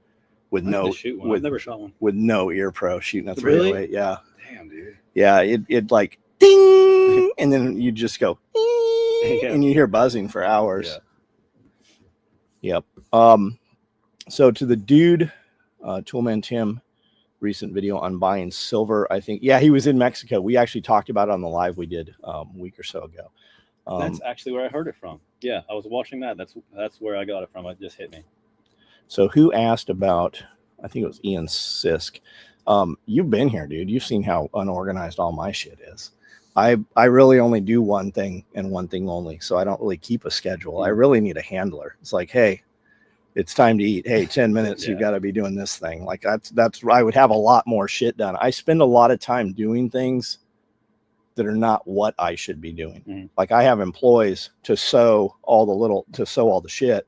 S1: with
S2: I've never shot one.
S1: With no EarPro shooting a 308.
S2: Really?
S1: Yeah.
S2: Damn, dude.
S1: Yeah, it like ding, and then you just go ding, and you hear buzzing for hours. Yeah. Yep. So to the dude, Toolman Tim, recent video on buying silver. I think, he was in Mexico. We actually talked about it on the live we did a week or so ago.
S2: That's actually where I heard it from. Yeah, I was watching that. That's where I got it from. It just hit me.
S1: So who asked about I think it was Ian Sisk. You've been here, dude. You've seen how unorganized all my shit is. I really only do one thing and one thing only, so I don't really keep a schedule. I really need a handler. It's like, hey, it's time to eat. Hey, 10 minutes, you got to be doing this thing. Like that's I would have a lot more shit done. I spend a lot of time doing things that are not what I should be doing. Like I have employees to sew all the shit,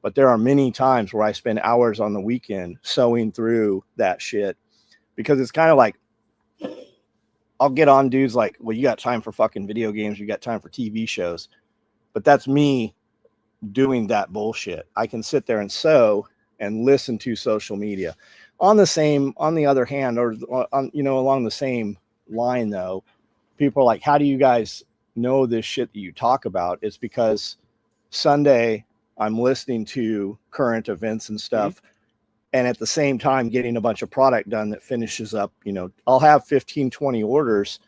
S1: but there are many times where I spend hours on the weekend sewing through that shit, because it's kind of like, I'll get on dudes like, well, you got time for fucking video games, you got time for TV shows, but that's me doing that bullshit. I can sit there and sew and listen to social media. On the other hand, or on, along the same line though, people are like, how do you guys know this shit that you talk about? It's because Sunday I'm listening to current events and stuff, and at the same time getting a bunch of product done that finishes up. I'll have 15, 20 orders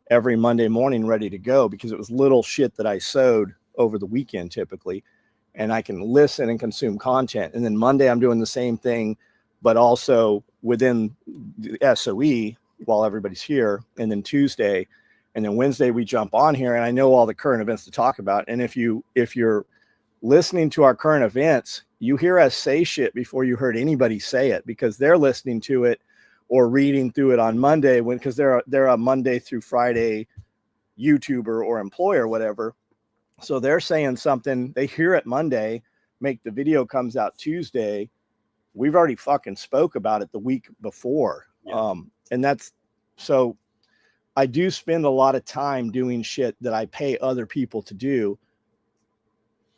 S1: every Monday morning ready to go, because it was little shit that I sewed over the weekend typically, and I can listen and consume content. And then Monday I'm doing the same thing, but also within the SOE while everybody's here. And then Tuesday and then Wednesday we jump on here, and I know all the current events to talk about. And if you're listening to our current events, you hear us say shit before you heard anybody say it, because they're listening to it or reading through it on Monday, because they're a Monday through Friday YouTuber or employer or whatever. So they're saying something, they hear it Monday, the video comes out Tuesday. We've already fucking spoke about it the week before. And that's, so I do spend a lot of time doing shit that I pay other people to do.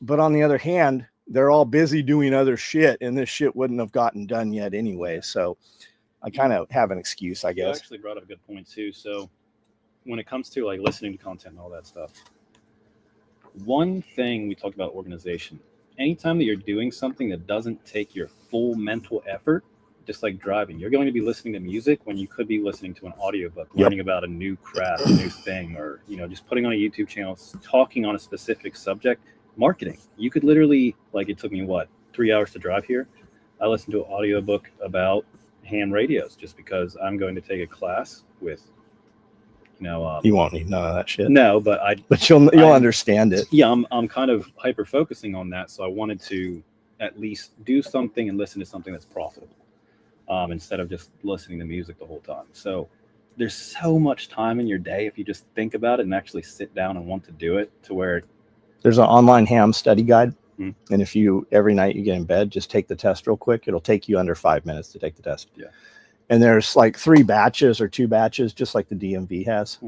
S1: But on the other hand, they're all busy doing other shit, and this shit wouldn't have gotten done yet anyway. So I kind of have an excuse, I guess.
S2: You actually brought up a good point too. So when it comes to like listening to content and all that stuff, one thing we talked about, organization. Anytime that you're doing something that doesn't take your full mental effort, just like driving, you're going to be listening to music when you could be listening to an audiobook, learning about a new craft, a new thing, or just putting on a YouTube channel, talking on a specific subject. Marketing. You could literally, like, it took me 3 hours to drive here. I listened to an audiobook about ham radios just because I'm going to take a class with,
S1: you won't need none of that shit.
S2: No, but
S1: you'll understand it.
S2: Yeah, I'm kind of hyper focusing on that, so I wanted to at least do something and listen to something that's profitable, instead of just listening to music the whole time. So there's so much time in your day if you just think about it and actually sit down and want to do it, to where
S1: there's an online ham study guide. And if every night you get in bed, just take the test real quick. It'll take you under 5 minutes to take the test.
S2: Yeah.
S1: And there's like 3 batches or 2 batches, just like the DMV has.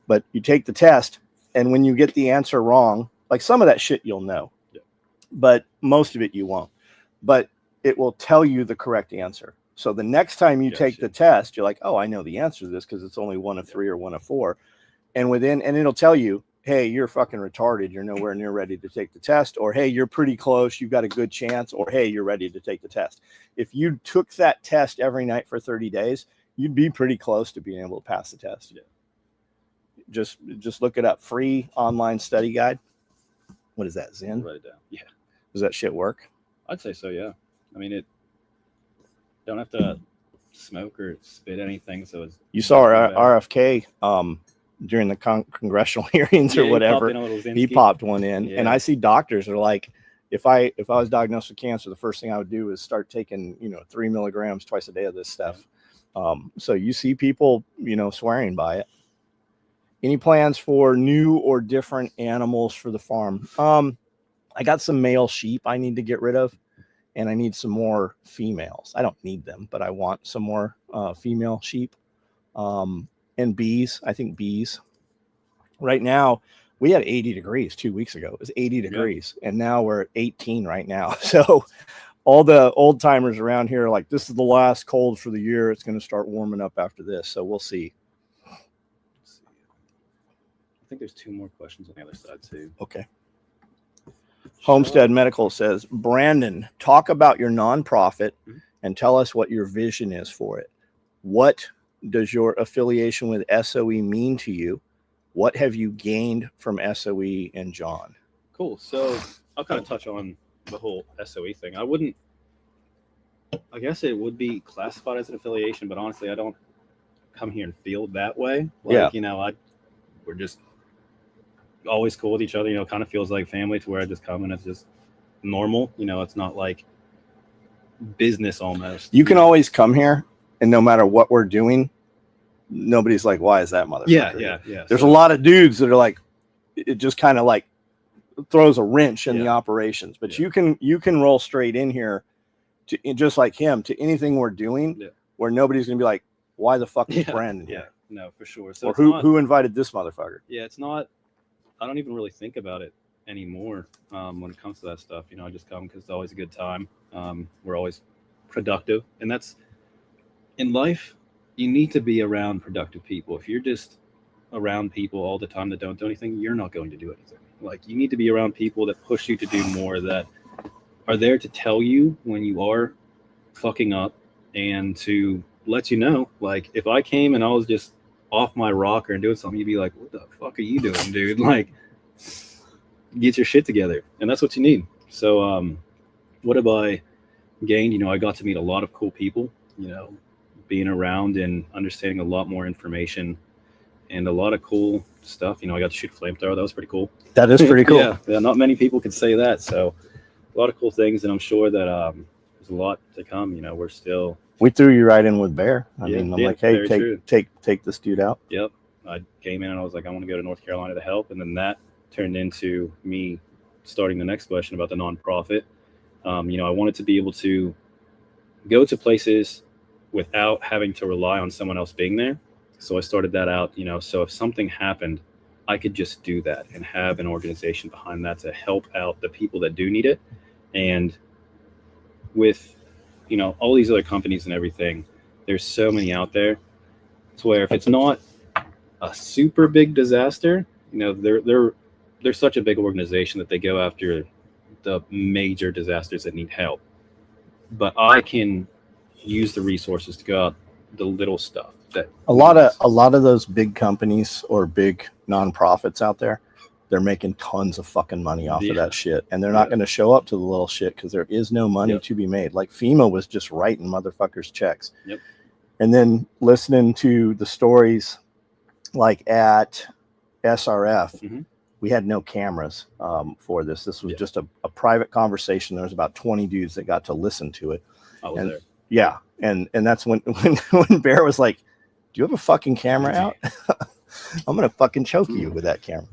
S1: But you take the test, and when you get the answer wrong, like some of that shit you'll know, but most of it you won't. But it will tell you the correct answer. So the next time you take the test, you're like, oh, I know the answer to this because it's only 1 of 3 or 1 of 4. And it'll tell you, hey, you're fucking retarded, you're nowhere near ready to take the test, or hey, you're pretty close, you've got a good chance, or hey, you're ready to take the test. If you took that test every night for 30 days, you'd be pretty close to being able to pass the test. Just look it up. Free online study guide. What is that, Zen?
S2: Write it down. Yeah.
S1: Does that shit work?
S2: I'd say so, yeah. I mean, it don't have to smoke or spit anything, so it's...
S1: You saw our RFK during the congressional hearings or whatever. He popped one in. And I see doctors are like, if I was diagnosed with cancer, the first thing I would do is start taking 3 milligrams twice a day of this stuff. So you see people swearing by it. Any plans for new or different animals for the farm? I got some male sheep I need to get rid of, and I need some more females. I don't need them, but I want some more female sheep. And bees. I think bees. Right now, we had 80 degrees 2 weeks ago. It was 80 degrees, and now we're at 18 right now. So all the old timers around here are like, this is the last cold for the year. It's going to start warming up after this. So we'll see.
S2: I think there's 2 more questions on the other side too.
S1: Okay. Homestead Medical says, Brandon, talk about your nonprofit and tell us what your vision is for it. What does your affiliation with SOE mean to you? What have you gained from SOE and John?
S2: Cool. So I'll kind of touch on the whole SOE thing. I wouldn't I guess it would be classified as an affiliation, but honestly, I don't come here and feel that way. Like,
S1: Yeah.
S2: you know, we're just always cool with each other. You know, kind of feels like family to where I just come and it's just normal. You know, it's not like business almost.
S1: You can always come here, and no matter what we're doing, nobody's like, "Why is that motherfucker?"
S2: Yeah.
S1: There's a lot of dudes that are like, it just kind of like throws a wrench in the operations. But you can roll straight in here to just like him to anything we're doing, where nobody's gonna be like, "Why the fuck is Brandon here?"
S2: No, for sure. So
S1: or who invited this motherfucker?
S2: Yeah, it's not. I don't even really think about it anymore when it comes to that stuff. You know, I just come because it's always a good time. We're always productive, and that's in life. You need to be around productive people. If you're just around people all the time that don't do anything, you're not going to do anything. Like, you need to be around people that push you to do more, that are there to tell you when you are fucking up and to let you know. Like, if I came and I was just off my rocker and doing something, you'd be like, "What the fuck are you doing, dude? Like, get your shit together." And that's what you need. So what have I gained? You know, I got to meet a lot of cool people, you know, being around and understanding a lot more information and a lot of cool stuff. You know, I got to shoot a flamethrower. That was pretty cool.
S1: That is pretty cool.
S2: Yeah, not many people could say that. So a lot of cool things, and I'm sure that there's a lot to come. You know,
S1: we threw you right in with Bear. I mean, I'm like, hey, take this dude out.
S2: Yep. I came in and I was like, I want to go to North Carolina to help, and then that turned into me starting the next question about the nonprofit. You know, I wanted to be able to go to places without having to rely on someone else being there. So I started that out, you know, so if something happened, I could just do that and have an organization behind that to help out the people that do need it. And with, you know, all these other companies and everything, there's so many out there to where if it's not a super big disaster, you know, they're such a big organization that they go after the major disasters that need help. But I can use the resources to go out the little stuff that
S1: a lot of those big companies or big nonprofits out there, they're making tons of fucking money off of that shit, and they're not going to show up to the little shit because there is no money to be made. Like, FEMA was just writing motherfuckers checks. And then listening to the stories, like at SRF, we had no cameras for this. This was just a private conversation. There was about 20 dudes that got to listen to it.
S2: I was there.
S1: Yeah, and that's when Bear was like, "Do you have a fucking camera out? I'm gonna fucking choke you with that camera."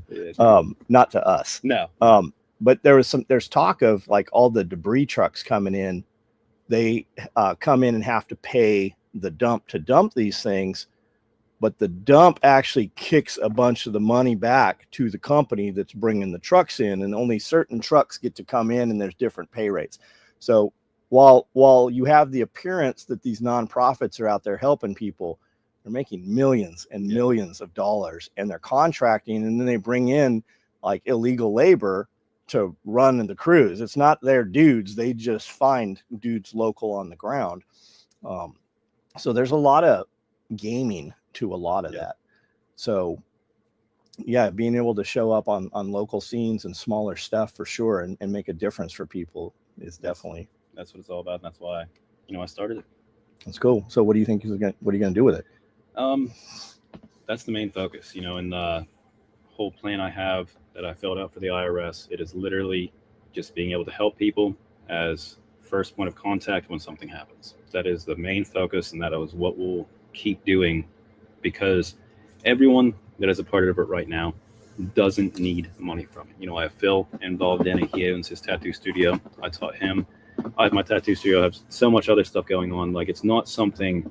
S1: Not to us.
S2: No.
S1: But there's talk of like all the debris trucks coming in. They come in and have to pay the dump to dump these things, but the dump actually kicks a bunch of the money back to the company that's bringing the trucks in, and only certain trucks get to come in, and there's different pay rates. So while you have the appearance that these nonprofits are out there helping people, they're making millions and millions of dollars, and they're contracting, and then they bring in like illegal labor to run in the crews. It's not their dudes. They just find dudes local on the ground. So there's a lot of gaming to a lot of that. So yeah, being able to show up on local scenes and smaller stuff for sure and make a difference for people is definitely.
S2: That's what it's all about, and that's why, you know, I started it.
S1: That's cool. So what do you think what are you going to do with it?
S2: That's the main focus, you know, and the whole plan I have that I filled out for the IRS, it is literally just being able to help people as first point of contact when something happens. That is the main focus, and that is what we'll keep doing, because everyone that is a part of it right now doesn't need money from it. You know, I have Phil involved in it. He owns his tattoo studio. I taught him. I have my tattoo studio. I have so much other stuff going on. Like, it's not something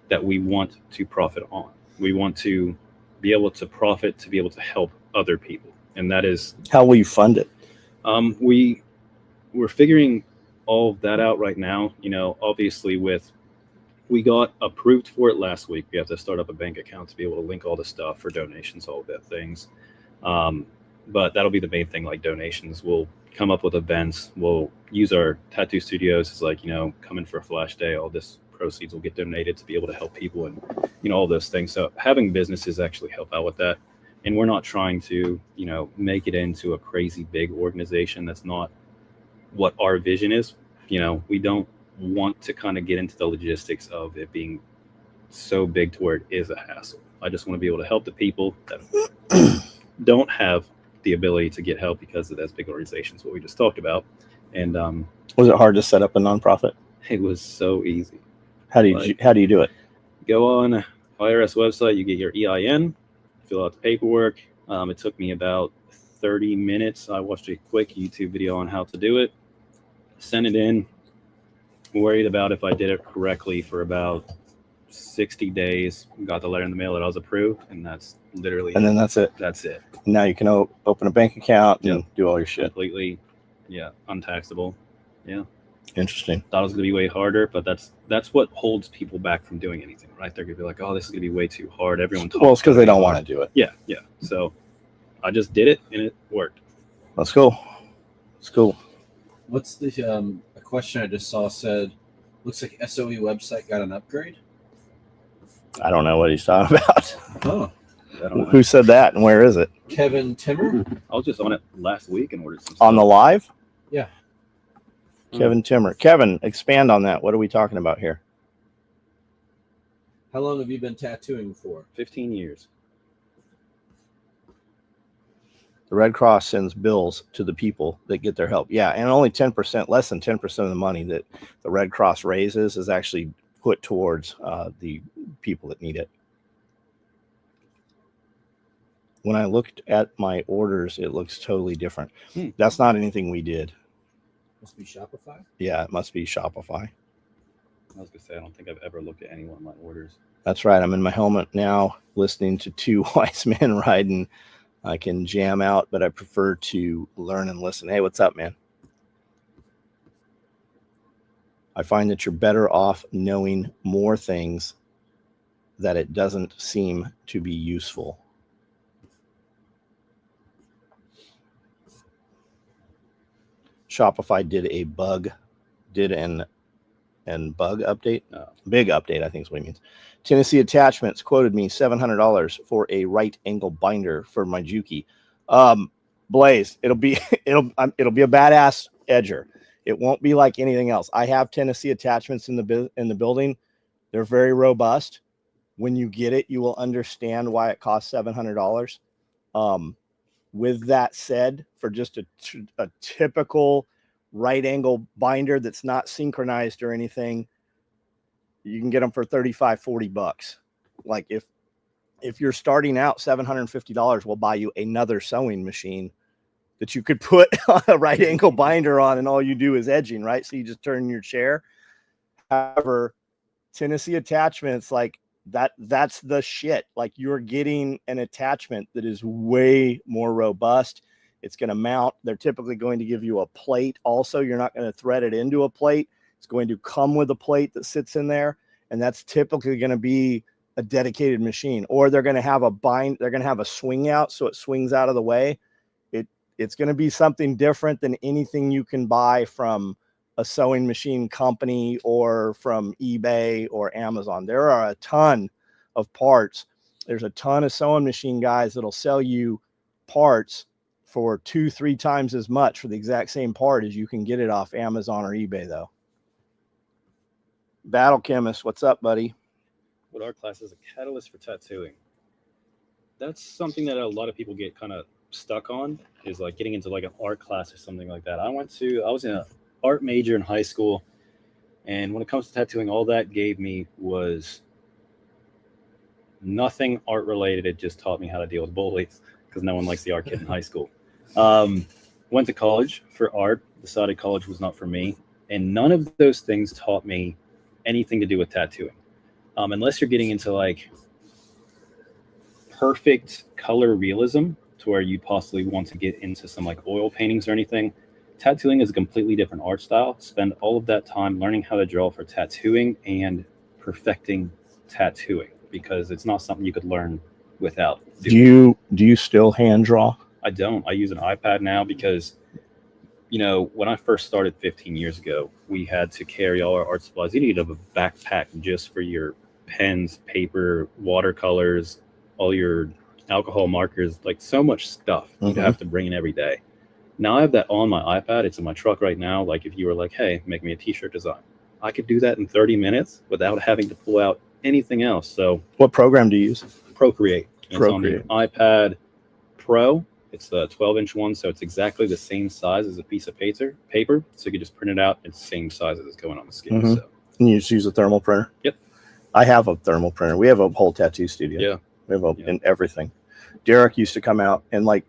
S2: that we want to profit on. We want to be able to profit to be able to help other people. And that is...
S1: How will you fund it?
S2: We're figuring all of that out right now. You know, obviously we got approved for it last week. We have to start up a bank account to be able to link all the stuff for donations, all of that things. But that'll be the main thing, like donations. We'll come up with events. We'll use our tattoo studios as, like, you know, come in for a flash day. All this proceeds will get donated to be able to help people and, you know, all those things. So having businesses actually help out with that. And we're not trying to, you know, make it into a crazy big organization. That's not what our vision is. You know, we don't want to kind of get into the logistics of it being so big to where it is a hassle. I just want to be able to help the people that don't have the ability to get help because of those big organizations, what we just talked about. And
S1: was it hard to set up a nonprofit?
S2: it was so easy.
S1: How do you do it?
S2: Go on IRS website, you get your EIN, fill out the paperwork. It took me about 30 minutes. I watched a quick YouTube video on how to do it. Sent it in. Worried about if I did it correctly for about 60 days. Got the letter in the mail that I was approved, and that's literally
S1: And then that's it.
S2: That's it.
S1: Now you can open a bank account and do all your shit.
S2: Completely, untaxable. Yeah.
S1: Interesting.
S2: Thought it was going to be way harder, but that's what holds people back from doing anything, right? They're going to be like, oh, this is going to be way too hard. Everyone talks.
S1: Well, it's because they don't want to do it.
S2: Yeah. So I just did it, and it worked.
S1: That's cool. It's cool.
S3: What's the a question I just saw said, looks like SOE website got an upgrade?
S1: I don't know what he's talking about.
S3: Oh.
S1: Who said that and where is it?
S3: Kevin Timmer?
S2: I was just on it last week and ordered some stuff.
S1: On the live?
S3: Yeah.
S1: Kevin Timmer. Kevin, expand on that. What are we talking about here?
S3: How long have you been tattooing for?
S2: 15 years.
S1: The Red Cross sends bills to the people that get their help. Yeah, and only 10%, less than 10% of the money that the Red Cross raises is actually put towards the people that need it. When I looked at my orders, it looks totally different. That's not anything we did.
S3: Must be Shopify?
S1: Yeah, it must be Shopify.
S2: I was going to say, I don't think I've ever looked at any one of my orders.
S1: That's right. I'm in my helmet now, listening to two wise men riding. I can jam out, but I prefer to learn and listen. Hey, what's up, man? I find that you're better off knowing more things that it doesn't seem to be useful. Shopify did an bug update. Big update, I think is what he means. Tennessee Attachments quoted me $700 for a right angle binder for my Juki. Blaze, it'll be a badass edger. It won't be like anything else. I have Tennessee Attachments in the building. They're very robust. When you get it, you will understand why it costs $700. With that said, for just a typical right angle binder that's not synchronized or anything, you can get them for $35-40. Like if you're starting out, $750 will buy you another sewing machine that you could put a right angle binder on, and all you do is edging, right? So you just turn your chair. However, Tennessee Attachments, like that's the shit. Like, you're getting an attachment that is way more robust. It's going to mount. They're typically going to give you a plate. Also, you're not going to thread it into a plate. It's going to come with a plate that sits in there, and that's typically going to be a dedicated machine. Or they're going to have they're going to have a swing out, so it swings out of the way. It's going to be something different than anything you can buy from a sewing machine company or from eBay or Amazon. There are a ton of parts. There's a ton of sewing machine guys that'll sell you parts for 2-3 times as much for the exact same part as you can get it off Amazon or eBay, though. Battle Chemist, what's up, buddy?
S2: What art class is a catalyst for tattooing? That's something that a lot of people get kind of stuck on, is like getting into like an art class or something like that. I was in an art major in high school, and when it comes to tattooing, all that gave me was nothing art related. It just taught me how to deal with bullies, because no one likes the art kid in high school. Went to college for art, decided college was not for me, and none of those things taught me anything to do with tattooing, unless you're getting into like perfect color realism to where you possibly want to get into some like oil paintings or anything. Tattooing is a completely different art style. Spend all of that time learning how to draw for tattooing and perfecting tattooing, because it's not something you could learn without doing.
S1: Do you still hand draw?
S2: I don't. I use an iPad now because, when I first started 15 years ago, we had to carry all our art supplies. You needed a backpack just for your pens, paper, watercolors, all your alcohol markers, like so much stuff you have to bring in every day. Now I have that on my iPad. It's in my truck right now. Like if you were like, hey, make me a t-shirt design, I could do that in 30 minutes without having to pull out anything else. So
S1: What program do you use?
S2: Procreate. And
S1: Procreate.
S2: It's on the iPad Pro. It's the 12-inch one, so it's exactly the same size as a piece of paper. So you can just print it out. It's the same size as it's going on the scale.
S1: Mhm.
S2: So
S1: And you just use a thermal printer?
S2: Yep.
S1: I have a thermal printer. We have a whole tattoo studio.
S2: yeah,
S1: We have and everything. Derek used to come out and like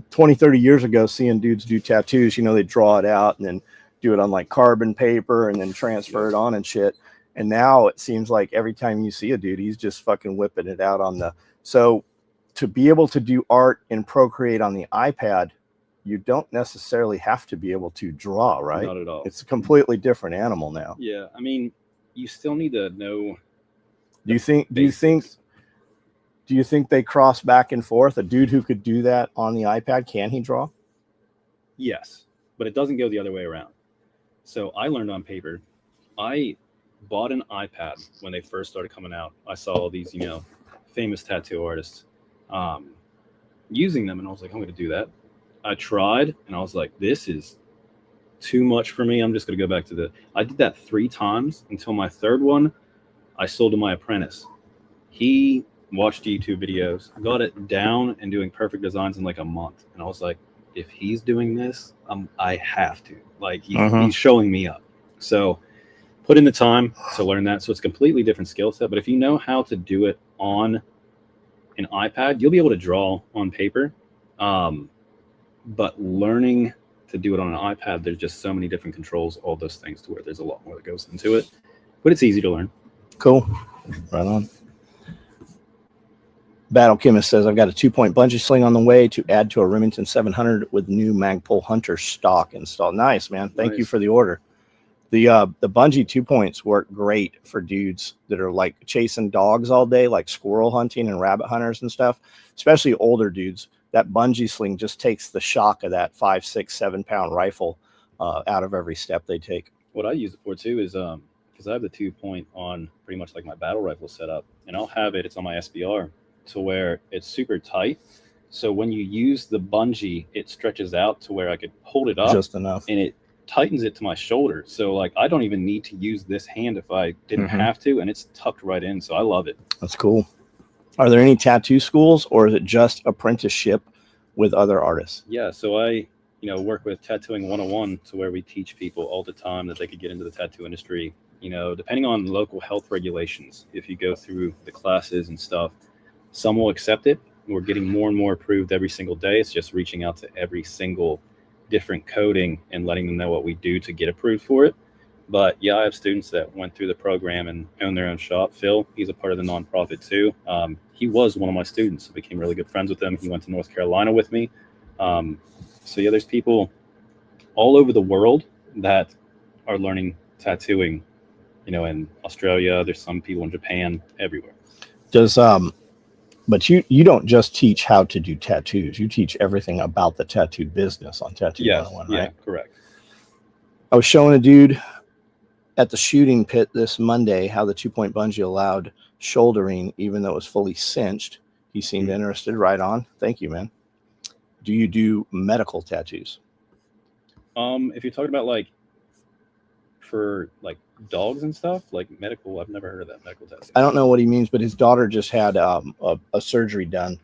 S1: 20, 30 years ago, seeing dudes do tattoos, they draw it out and then do it on like carbon paper and then transfer it on and shit. And now it seems like every time you see a dude, he's just fucking whipping it out on the. So to be able to do art and Procreate on the iPad, you don't necessarily have to be able to draw, right?
S2: Not at all.
S1: It's a completely different animal now.
S2: Yeah, I mean, you still need to know.
S1: Do you think they cross back and forth? A dude who could do that on the iPad, can he draw?
S2: Yes, but it doesn't go the other way around. So I learned on paper. I bought an iPad when they first started coming out. I saw all these, famous tattoo artists using them, and I was like, I'm going to do that. I tried, and I was like, this is too much for me. I'm just going to go back to I did that 3 times until my third one, I sold to my apprentice. He watched YouTube videos, got it down and doing perfect designs in like a month. And I was like, if he's doing this, I have to. Like, he's showing me up. So put in the time to learn that. So it's a completely different skill set. But if you know how to do it on an iPad, you'll be able to draw on paper. But learning to do it on an iPad, there's just so many different controls, all those things, to where there's a lot more that goes into it. But it's easy to learn.
S1: Cool. Right on. Battle Chemist says, I've got a 2-point bungee sling on the way to add to a Remington 700 with new Magpul Hunter stock installed. Nice, man. Thank you for the order. The bungee 2-points work great for dudes that are like chasing dogs all day, like squirrel hunting and rabbit hunters and stuff, especially older dudes. That bungee sling just takes the shock of that 5, 6, 7-pound rifle out of every step they take.
S2: What I use it for too is because I have the 2-point on pretty much like my battle rifle setup, and I'll have it's on my SBR to where it's super tight. So when you use the bungee, it stretches out to where I could hold it up
S1: just enough,
S2: and it tightens it to my shoulder. So like I don't even need to use this hand if I didn't have to, and it's tucked right in. So I love it.
S1: That's cool. Are there any tattoo schools, or is it just apprenticeship with other artists?
S2: Yeah, so I work with Tattooing 101, to where we teach people all the time that they could get into the tattoo industry. Depending on local health regulations, if you go through the classes and stuff, some will accept it. We're getting more and more approved every single day. It's just reaching out to every single different coding and letting them know what we do to get approved for it. But yeah, I have students that went through the program and own their own shop. Phil, he's a part of the nonprofit too. He was one of my students. I became really good friends with him. He went to North Carolina with me. So yeah, there's people all over the world that are learning tattooing, in Australia. There's some people in Japan, everywhere.
S1: But you don't just teach how to do tattoos. You teach everything about the tattoo business on Tattoo 101, right?
S2: Yeah, correct.
S1: I was showing a dude at the shooting pit this Monday how the 2-point bungee allowed shouldering, even though it was fully cinched. He seemed interested. Right on. Thank you, man. Do you do medical tattoos?
S2: If you're talking about like for like dogs and stuff, like medical, I've never heard of that, medical tattoo.
S1: I don't know what he means, but his daughter just had a surgery done.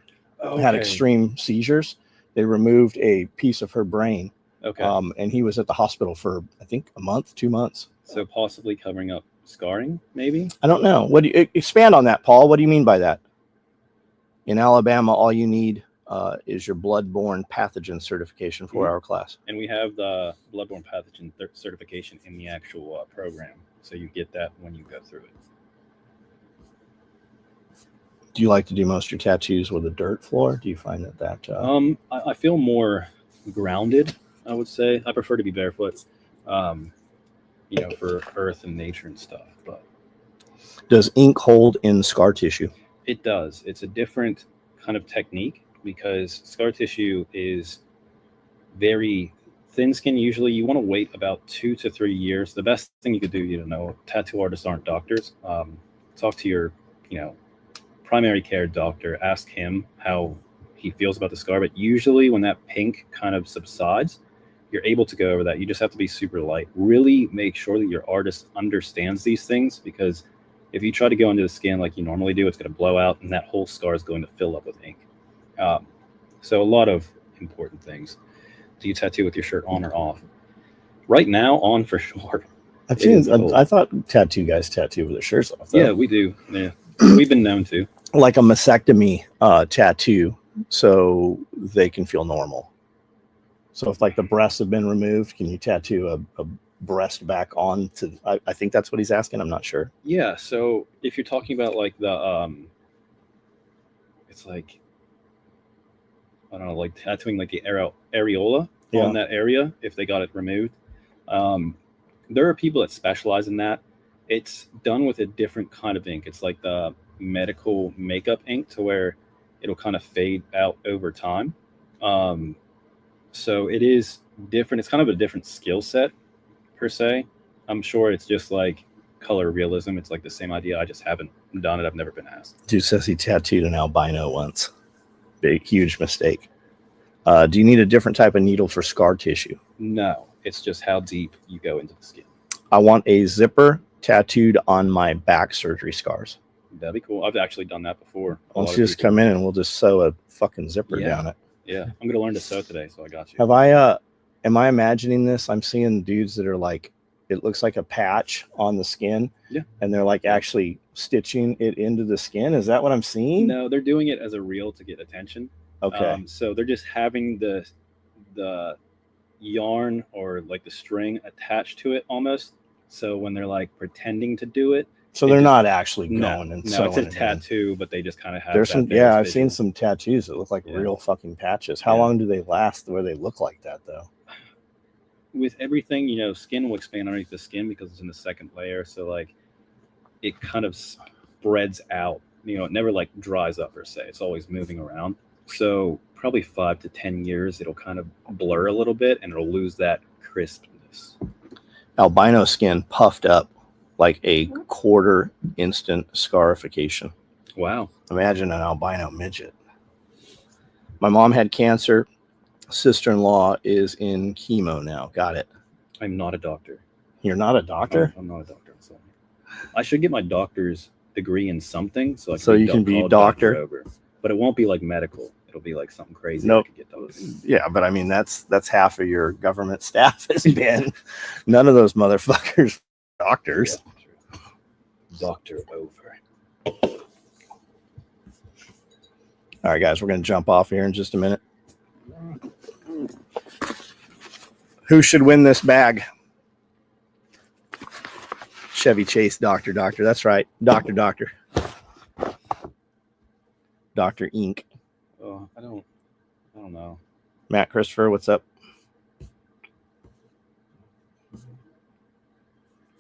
S1: Had extreme seizures. They removed a piece of her brain.
S2: Okay.
S1: And he was at the hospital for, I think, a month, 2 months.
S2: So possibly covering up scarring, maybe?
S1: I don't know. What do you expand on that, Paul? What do you mean by that? In Alabama, all you need is your bloodborne pathogen certification for our class.
S2: And we have the bloodborne pathogen certification in the actual program. So you get that when you go through it.
S1: Do you like to do most of your tattoos with a dirt floor? Do you find that
S2: I feel more grounded, I would say. I prefer to be barefoot, for earth and nature and stuff. But
S1: does ink hold in scar tissue?
S2: It does. It's a different kind of technique, because scar tissue is very thin skin. Usually you want to wait about 2 to 3 years. The best thing you could do, tattoo artists aren't doctors. Talk to your, primary care doctor. Ask him how he feels about the scar. But usually when that pink kind of subsides, you're able to go over that. You just have to be super light. Really make sure that your artist understands these things, because if you try to go into the skin like you normally do, it's going to blow out and that whole scar is going to fill up with ink. So a lot of important things. Do you tattoo with your shirt on or off? Right now, on for sure.
S1: I've seen. I thought tattoo guys tattoo with their shirts off. Though.
S2: Yeah, we do. Yeah, we've been known to.
S1: Like a mastectomy tattoo, so they can feel normal. So if like the breasts have been removed, can you tattoo a breast back on to? I think that's what he's asking. I'm not sure.
S2: Yeah. So if you're talking about like the it's like, I don't know, like tattooing like the areola on that area if they got it removed. There are people that specialize in that. It's done with a different kind of ink. It's like the medical makeup ink, to where it'll kind of fade out over time. So it is different. It's kind of a different skill set per se. I'm sure it's just like color realism. It's like the same idea. I just haven't done it. I've never been asked.
S1: Dude says he tattooed an albino once. Big, huge mistake. Do you need a different type of needle for scar tissue?
S2: No, it's just how deep you go into the skin.
S1: I want a zipper tattooed on my back surgery scars.
S2: That'd be cool. I've actually done that before.
S1: Why don't you just come in and we'll just sew a fucking zipper down it?
S2: Yeah, I'm gonna learn to sew today, so I got you.
S1: Am I imagining this? I'm seeing dudes that are like, it looks like a patch on the skin.
S2: Yeah.
S1: And they're like actually stitching it into the skin. Is that what I'm seeing?
S2: No, they're doing it as a reel to get attention.
S1: Okay.
S2: So they're just having the yarn or like the string attached to it almost. So when they're like pretending to do it,
S1: so they're not actually going and
S2: no,
S1: sewing
S2: it's a tattoo, but they just kind of have.
S1: There's some,
S2: yeah,
S1: I've seen some tattoos that look like real fucking patches. How long do they last where they look like that though?
S2: With everything, skin will expand underneath the skin because it's in the second layer. So like it kind of spreads out. It never like dries up per se. It's always moving around. So probably 5 to 10 years, it'll kind of blur a little bit and it'll lose that crispness.
S1: Albino skin puffed up like a quarter instant scarification.
S2: Wow.
S1: Imagine an albino midget. My mom had cancer. Sister-in-law is in chemo now. Got it.
S2: I'm not a doctor.
S1: You're not a doctor?
S2: I'm not a doctor. So I should get my doctor's degree in something so
S1: you can be doctor
S2: over. But it won't be like medical. It'll be like something crazy.
S1: Nope.
S2: I could get
S1: yeah, but I mean that's half of your government staff has been. None of those motherfuckers are doctors.
S2: Yeah, doctor over.
S1: All right, guys, we're gonna jump off here in just a minute. Who should win this bag? Chevy Chase, Doctor. That's right, Doctor. Dr. Inc.
S2: Oh, I don't know.
S1: Matt Christopher, what's up?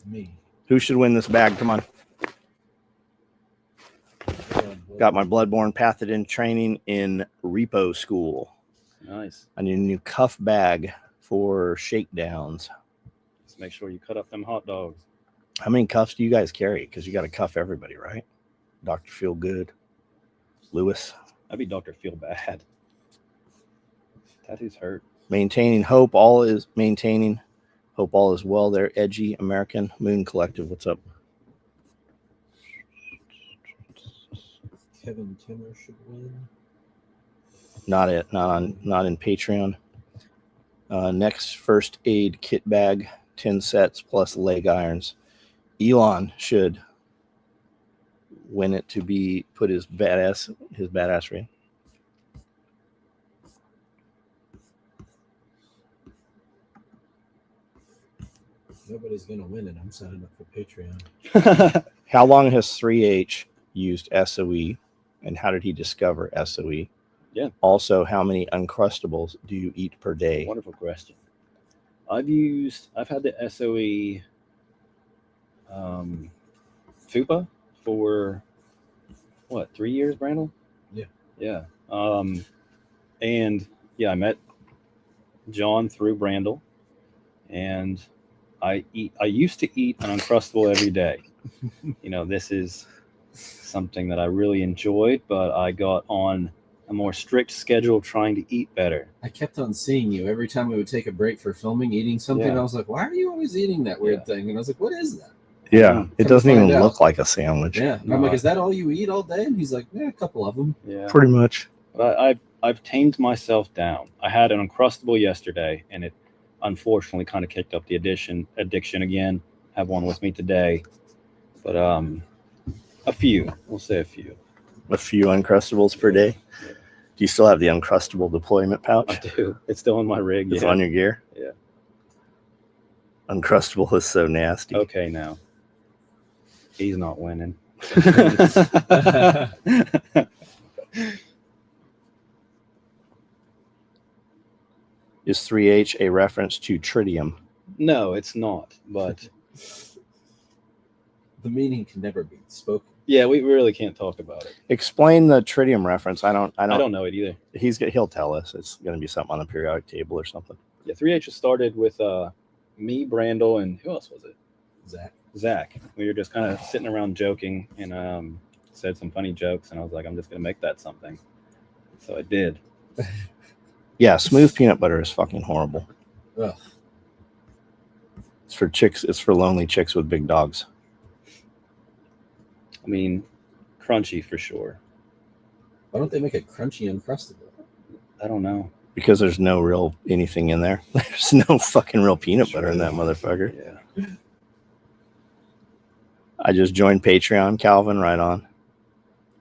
S3: Me.
S1: Who should win this bag? Come on. Got my bloodborne pathogen training in repo school.
S2: Nice.
S1: I need a new cuff bag for shakedowns.
S2: Just make sure you cut up them hot dogs.
S1: How many cuffs do you guys carry? Because you got to cuff everybody, right? Dr. Feel Good, Lewis.
S2: I'd be Dr. Feel Bad. Tattoos hurt.
S1: Maintaining hope. All is maintaining hope. All is well. There, Edgy American Moon Collective. What's up?
S3: Kevin Timmer should win.
S1: Not in Patreon. Next first aid kit bag, 10 sets plus leg irons. Elon should win it to be put his badassery in.
S3: Nobody's gonna win it. I'm signing up for Patreon.
S1: How long has 3H used SOE, and how did he discover SOE?
S2: Yeah.
S1: Also, how many Uncrustables do you eat per day?
S2: Wonderful question. I've had the SOE FUPA for 3 years, Brandel? Yeah. And I met John through Brandel, and I used to eat an Uncrustable every day. This is something that I really enjoyed, but I got on a more strict schedule, trying to eat better.
S3: I kept on seeing you every time we would take a break for filming, eating something.
S2: Yeah.
S3: I was like, why are you always eating that weird thing? And I was like, what is that?
S1: Yeah, it
S3: Come
S1: doesn't
S3: to
S1: even
S3: find
S1: look
S3: out.
S1: like a sandwich.
S3: Yeah. And I'm like, is that all you eat all day? And he's like, yeah, a couple of them.
S2: Yeah.
S1: Pretty much.
S2: But I've tamed myself down. I had an Uncrustable yesterday, and it unfortunately kind of kicked up the addiction again. Have one with me today, but a few. We'll say a few.
S1: A few Uncrustables per day.
S2: Yeah.
S1: Do you still have the Uncrustable deployment pouch?
S2: I do. It's still in my rig.
S1: It's
S2: yeah.
S1: on your gear?
S2: Yeah.
S1: Uncrustable is so nasty.
S2: Okay, now. He's not winning.
S1: Is 3H a reference to tritium?
S2: No, it's not. But
S3: The meaning can never be spoken.
S2: yeah, we really can't talk about it.
S1: Explain the tritium reference. I don't
S2: know it either.
S1: He'll tell us. It's going to be something on the periodic table or something.
S2: Yeah, 3H started with me, Brandel, and who else was it? Zach. We were just kind of sitting around joking and said some funny jokes, and I was like, I'm just going to make that something. So I did.
S1: Yeah, smooth peanut butter is fucking horrible.
S3: Ugh.
S1: It's for chicks. It's for lonely chicks with big dogs.
S2: I mean, crunchy for sure.
S3: Why don't they make a crunchy Uncrustable?
S2: I don't know.
S1: Because there's no real anything in there. There's no fucking real peanut butter in that motherfucker.
S2: Yeah.
S1: I just joined Patreon. Calvin, right on.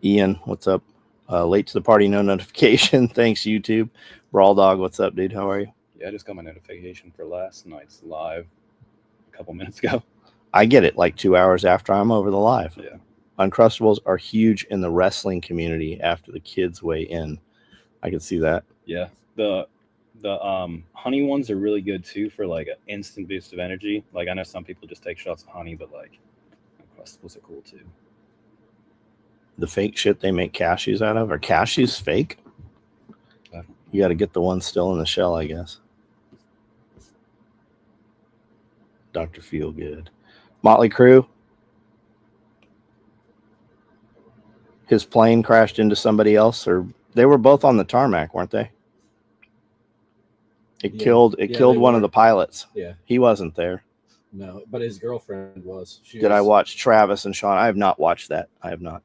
S1: Ian, what's up? Late to the party, no notification. Thanks, YouTube. Brawl Dog, what's up, dude? How are you?
S2: Yeah, I just got my notification for last night's live a couple minutes ago.
S1: I get it like 2 hours after I'm over the live.
S2: Yeah.
S1: Uncrustables are huge in the wrestling community after the kids weigh in. I can see that.
S2: Yeah. The honey ones are really good too for like an instant boost of energy. Like I know some people just take shots of honey, but like Uncrustables are cool too.
S1: The fake shit they make cashews out of, are cashews fake? You got to get the one still in the shell, I guess. Dr. Feelgood. Motley Crue. His plane crashed into somebody else, or they were both on the tarmac, weren't they? It killed one of the pilots.
S3: Yeah.
S1: He wasn't there.
S3: No, but his girlfriend was.
S1: I watch Travis and Sean? I have not watched that. I have not.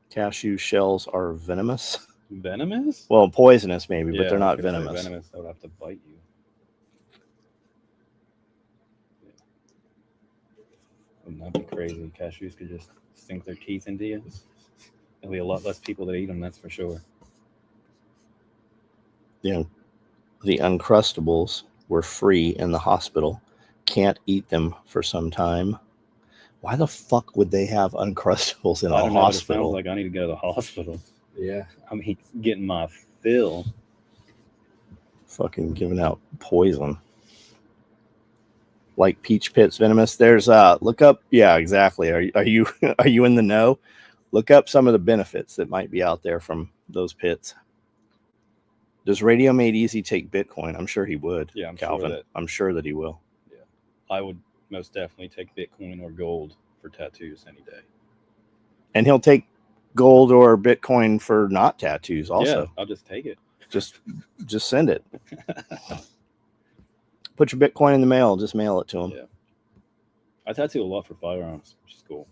S1: Cashew shells are venomous.
S2: Venomous?
S1: Well, poisonous maybe, but they're not venomous.
S2: Venomous, they would have to bite you. Wouldn't that be crazy? Cashews could just sink their teeth into you. There'll be a lot less people that eat them, that's for sure.
S1: The Uncrustables were free in the hospital. Can't eat them for some time. Why the fuck would they have Uncrustables in a hospital?
S2: It sounds like I need to go to the hospital.
S3: Yeah.
S2: I mean, getting my fill.
S1: Fucking giving out poison. Like Peach Pit's venomous. There's look up. Yeah, exactly. Are you are you in the know? Look up some of the benefits that might be out there from those pits. Does Radio Made Easy take Bitcoin? I'm sure he would.
S2: Yeah,
S1: I'm sure that he will.
S2: Yeah, I would most definitely take Bitcoin or gold for tattoos any day.
S1: And he'll take gold or Bitcoin for not tattoos also.
S2: Yeah, I'll just take it.
S1: Just send it. Put your Bitcoin in the mail. Just mail it to him.
S2: Yeah. I tattoo a lot for firearms, which is cool.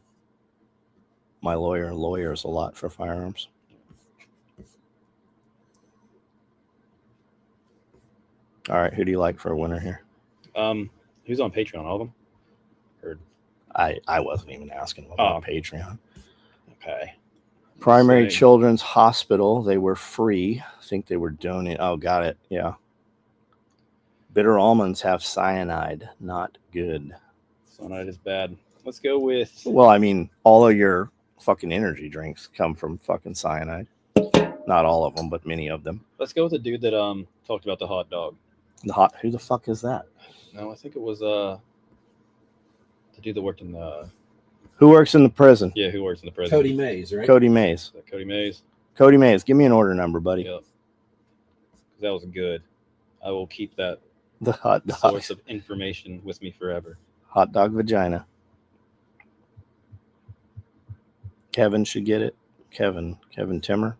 S1: My lawyers a lot for firearms. All right, who do you like for a winner here?
S2: Who's on Patreon? All of them? Heard.
S1: I wasn't even asking about Patreon.
S2: Okay.
S1: Primary Children's Hospital. They were free. I think they were donated. Oh, got it. Yeah. Bitter almonds have cyanide. Not good.
S2: Cyanide is bad. Let's go with.
S1: Well, I mean, all of your fucking energy drinks come from fucking cyanide. Not all of them, but many of them.
S2: Let's go with the dude that talked about the hot dog.
S1: Who the fuck is that?
S2: No, I think it was the dude that worked in the.
S1: Who works in the prison?
S2: Yeah, who works in the prison?
S3: Cody Mays, right?
S1: Cody Mays.
S2: Cody Mays.
S1: Cody Mays, give me an order number, buddy.
S2: Yep. That was good. I will keep that
S1: The hot dog.
S2: source of information with me forever.
S1: Hot dog vagina. Kevin should get it. Kevin Timmer.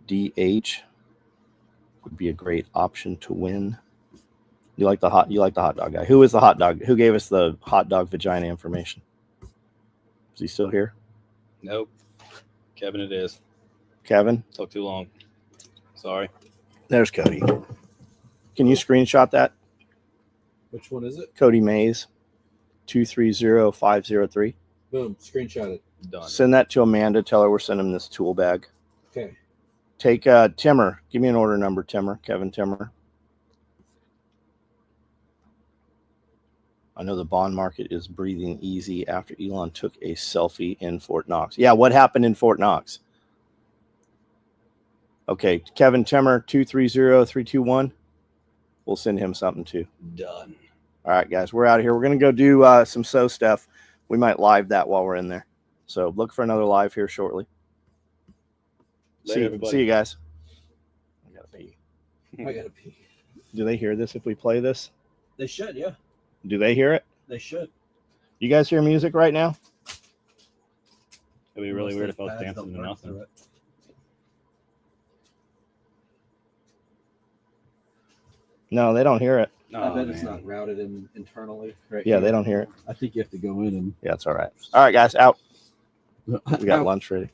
S1: DH would be a great option to win. You like the hot dog guy. Who is the hot dog? Who gave us the hot dog vagina information? Is he still here?
S2: Nope. Kevin, it is.
S1: Kevin?
S2: Took too long. Sorry.
S1: There's Cody. Can you screenshot that?
S3: Which one is it?
S1: Cody Mays, 230503.
S3: Boom. Screenshot it.
S2: Done.
S1: Send that to Amanda. Tell her we're sending this tool bag.
S3: Okay.
S1: Take Timmer. Give me an order number, Timmer. Kevin Timmer. I know the bond market is breathing easy after Elon took a selfie in Fort Knox. Yeah, what happened in Fort Knox? Okay, Kevin Timmer, 230321. We'll send him something too.
S2: Done.
S1: All right, guys, we're out of here. We're going to go do some sew stuff. We might live that while we're in there. So look for another live here shortly.
S2: Later, everybody.
S1: See you guys. I gotta pee.
S3: I gotta pee.
S1: Do they hear this if we play this?
S3: They should, yeah.
S1: Do they hear it?
S3: They should.
S1: You guys hear music right now?
S2: It'd be really weird if I was dancing to
S3: to
S2: nothing.
S1: No, they don't hear it.
S3: I
S2: Oh,
S3: bet it's
S2: man.
S3: not routed internally. Right
S1: Yeah,
S3: here.
S1: they don't hear it.
S3: I think you have to go in and.
S1: Yeah, it's all right. All right, guys, out. We got lunch ready.